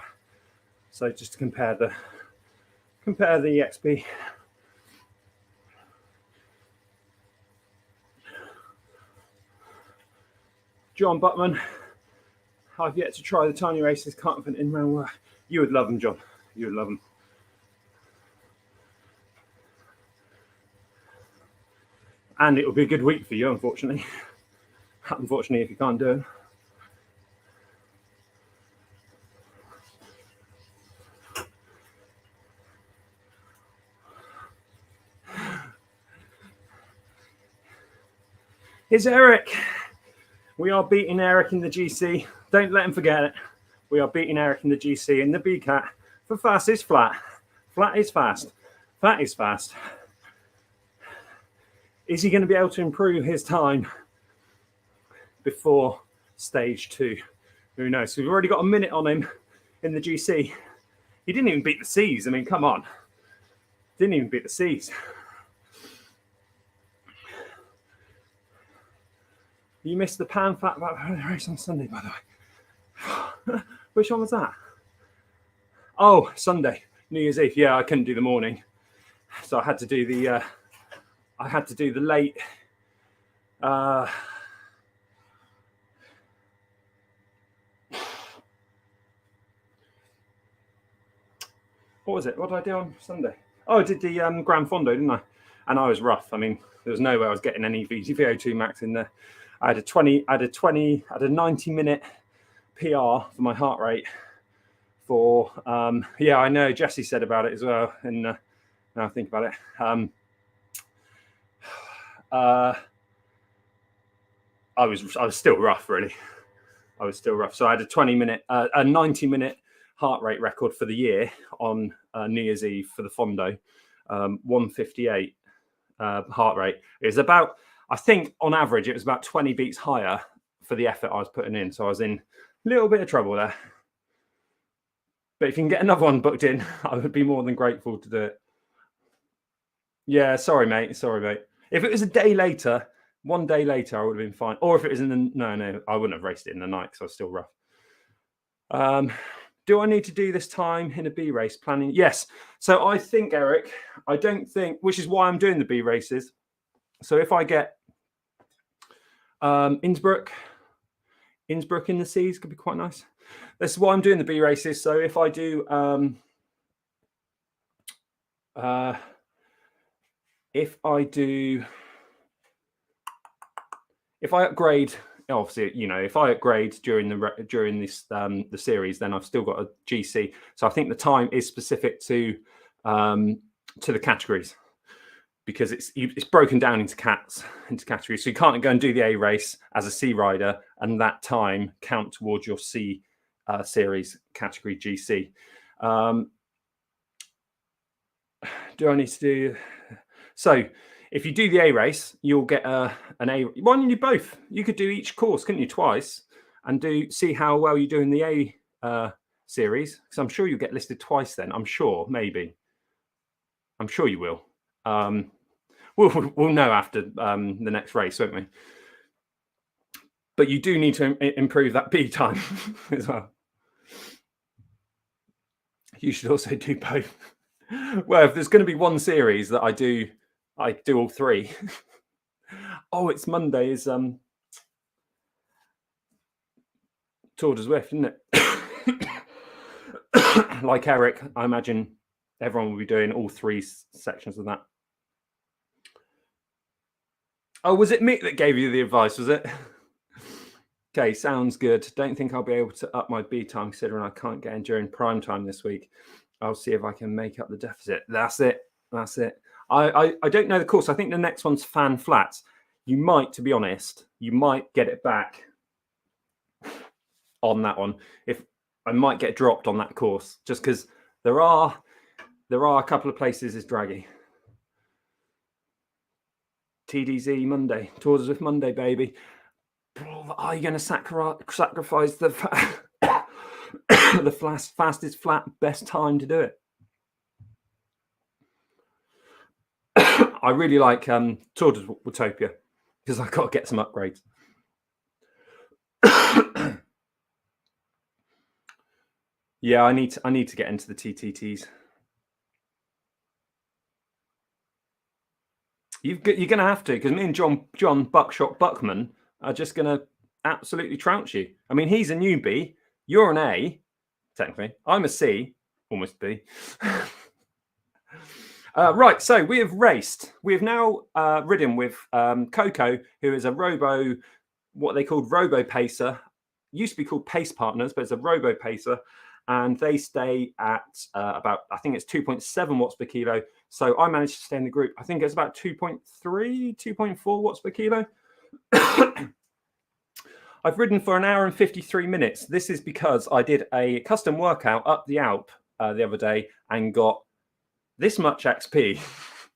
So just to compare the XP. John Buttman, I've yet to try the tiny races, can't have an in-round work. You would love them, John. You would love them. And it will be a good week for you, unfortunately. Unfortunately, if you can't do it. Here's Eric. We are beating Eric in the GC. Don't let him forget it. We are beating Eric in the GC in the BCAT for fast is flat. Flat is fast. Flat is fast. Is he going to be able to improve his time before stage 2? Who knows? So we've already got a minute on him in the GC. He didn't even beat the C's. I mean, come on. Didn't even beat the C's. You missed the pan fat race on Sunday, by the way. Which one was that? Oh, Sunday, New Year's Eve. Yeah, I couldn't do the morning, so I had to do the. I had to do the late. What was it? What did I do on Sunday? Oh, I did the Gran Fondo, didn't I? And I was rough. I mean, there was no way I was getting any VO2 max in there. I had a 90-minute PR for my heart rate. For yeah, I know Jesse said about it as well. And now I think about it, I was still rough, really. I was still rough. So I had a 90-minute heart rate record for the year on New Year's Eve for the Fondo, 158 heart rate. It was about, I think on average, it was about 20 beats higher for the effort I was putting in. So I was in a little bit of trouble there. But if you can get another one booked in, I would be more than grateful to do it. Yeah, sorry, mate. Sorry, mate. If it was a day later, 1 day later, I would have been fine. Or if it was in the, no, I wouldn't have raced it in the night because I was still rough. Do I need to do this time in a B race planning? Yes. So I think, Eric, I don't think, which is why I'm doing the B races. So if I get Innsbruck in the C's could be quite nice. This is why I'm doing the B races. So if I do, if I upgrade, obviously, you know, if I upgrade during this the series, then I've still got a GC. So I think the time is specific to the categories, because it's broken down into categories. So you can't go and do the A race as a C rider and that time count towards your C series category GC. Do I need to do? So if you do the A race, you'll get an A. Why don't you do both? You could do each course, couldn't you, twice, and see how well you do in the A series? Because I'm sure you'll get listed twice then. I'm sure, maybe. I'm sure you will. We'll know after the next race, won't we? But you do need to improve that B time as well. You should also do both. Well, if there's going to be one series that I do all three. Oh, it's Monday is Tour de Zwift, isn't it? Like Eric, I imagine everyone will be doing all three sections of that. Oh, was it Mick that gave you the advice, was it? Okay, sounds good. Don't think I'll be able to up my B time considering I can't get in during prime time this week. I'll see if I can make up the deficit. That's it. That's it. I don't know the course. I think the next one's Fan Flats. You might, to be honest, you might get it back on that one. If I might get dropped on that course, just because there are a couple of places is draggy. TDZ Monday, Tour de Zwift Monday, baby. Are you going to sacrifice the the fastest flat best time to do it? I really like Tour de Utopia because I've got to get some upgrades. Yeah, I need to get into the TTTs. You're going to have to, because me and John Buckshot Buckman are just going to absolutely trounce you. I mean, he's a newbie. You're an A, technically. I'm a C, almost B. Right, so we have raced. We have now ridden with Coco, who is what they called RoboPacer. Used to be called Pace Partners, but it's a RoboPacer. And they stay at about, I think it's 2.7 watts per kilo. So I managed to stay in the group. I think it's about 2.3, 2.4 watts per kilo. I've ridden for 1 hour and 53 minutes. This is because I did a custom workout up the Alp the other day and got this much XP.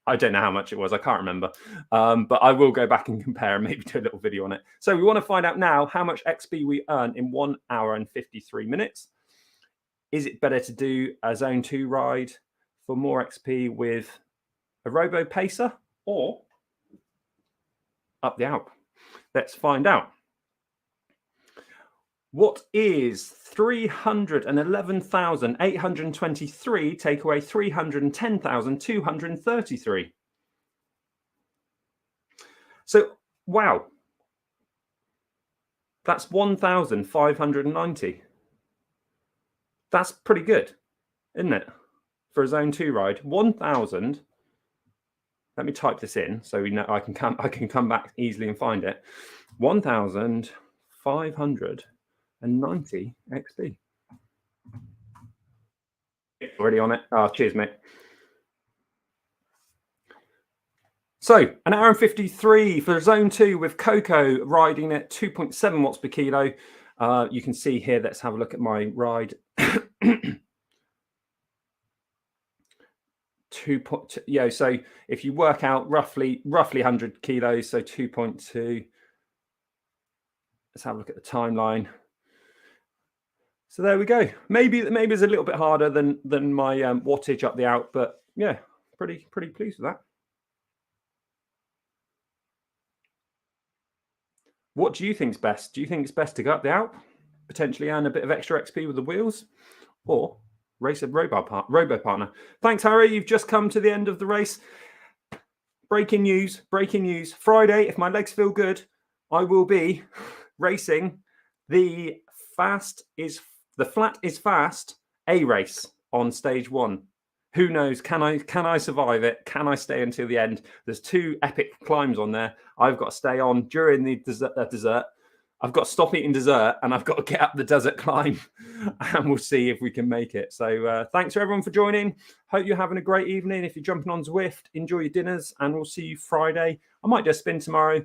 I don't know how much it was. I can't remember. But I will go back and compare and maybe do a little video on it. So we want to find out now how much XP we earn in 1 hour and 53 minutes. Is it better to do a Zone 2 ride for more XP with a RoboPacer or up the Alp? Let's find out. What is 311,823 take away 310,233? So, wow. That's 1,590. That's pretty good, isn't it? For a Zone 2 ride, 1,000. Let me type this in so we know I can come back easily and find it. 1,590 XP. Already on it. Oh, cheers, mate. So, 1 hour and 53 for Zone 2 with Coco riding at 2.7 watts per kilo. You can see here, let's have a look at my ride. So if you work out roughly 100 kilos, so 2.2. Let's have a look at the timeline. So there we go. Maybe it's a little bit harder than my wattage up the Alp, but yeah, pretty pleased with that. What do you think is best? Do you think it's best to go up the Alp, potentially earn a bit of extra XP with the wheels, or race a RoboPartner? Thanks, Harry. You've just come to the end of the race. Breaking news. Friday, if my legs feel good, I will be racing the Flat is Fast A race on stage 1. Who knows? Can I survive it? Can I stay until the end? There's 2 epic climbs on there. I've got to stay on during the dessert. I've got to stop eating dessert and I've got to get up the desert climb, and we'll see if we can make it. So thanks for everyone for joining. Hope you're having a great evening. If you're jumping on Zwift, enjoy your dinners, and we'll see you Friday. I might just spin tomorrow.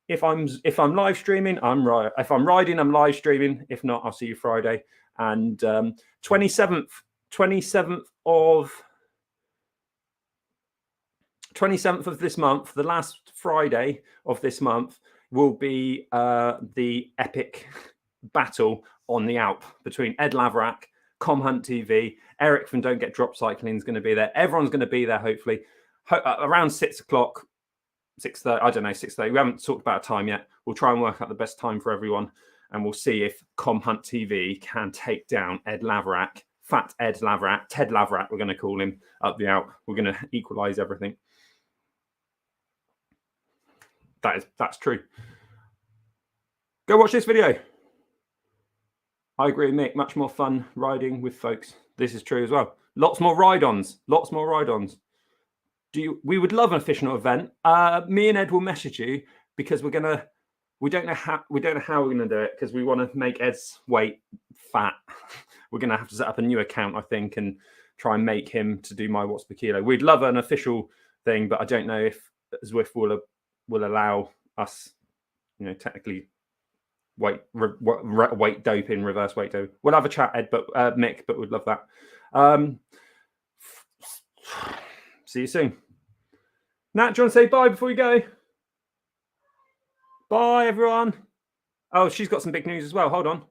If I'm live streaming, I'm right. If I'm riding, I'm live streaming. If not, I'll see you Friday. And 27th of 27th of this month, the last Friday of this month, will be the epic battle on the Alp between Ed Laverack, Com Hunt TV, Eric from Don't Get Dropped Cycling is going to be there. Everyone's going to be there, hopefully. Around 6 o'clock, 6:30, I don't know, 6:30. We haven't talked about a time yet. We'll try and work out the best time for everyone, and we'll see if Com Hunt TV can take down Ed Laverack, Fat Ed Laverack, Ted Laverack, we're going to call him, up the Alp. We're going to equalise everything. That's true. Go watch this video. I agree with Mick. Much more fun riding with folks. This is true as well. Lots more ride-ons. Lots more ride-ons. We would love an official event. Me and Ed will message you because we don't know how we're gonna do it because we want to make Ed's weight fat. We're gonna have to set up a new account, I think, and try and make him to do my watts per kilo. We'd love an official thing, but I don't know if Zwift will allow us, technically weight doping, reverse weight doping. We'll have a chat, Ed, but Mick, but we'd love that. See you soon. Nat, do you want to say bye before you go? Bye, everyone. Oh, she's got some big news as well. Hold on.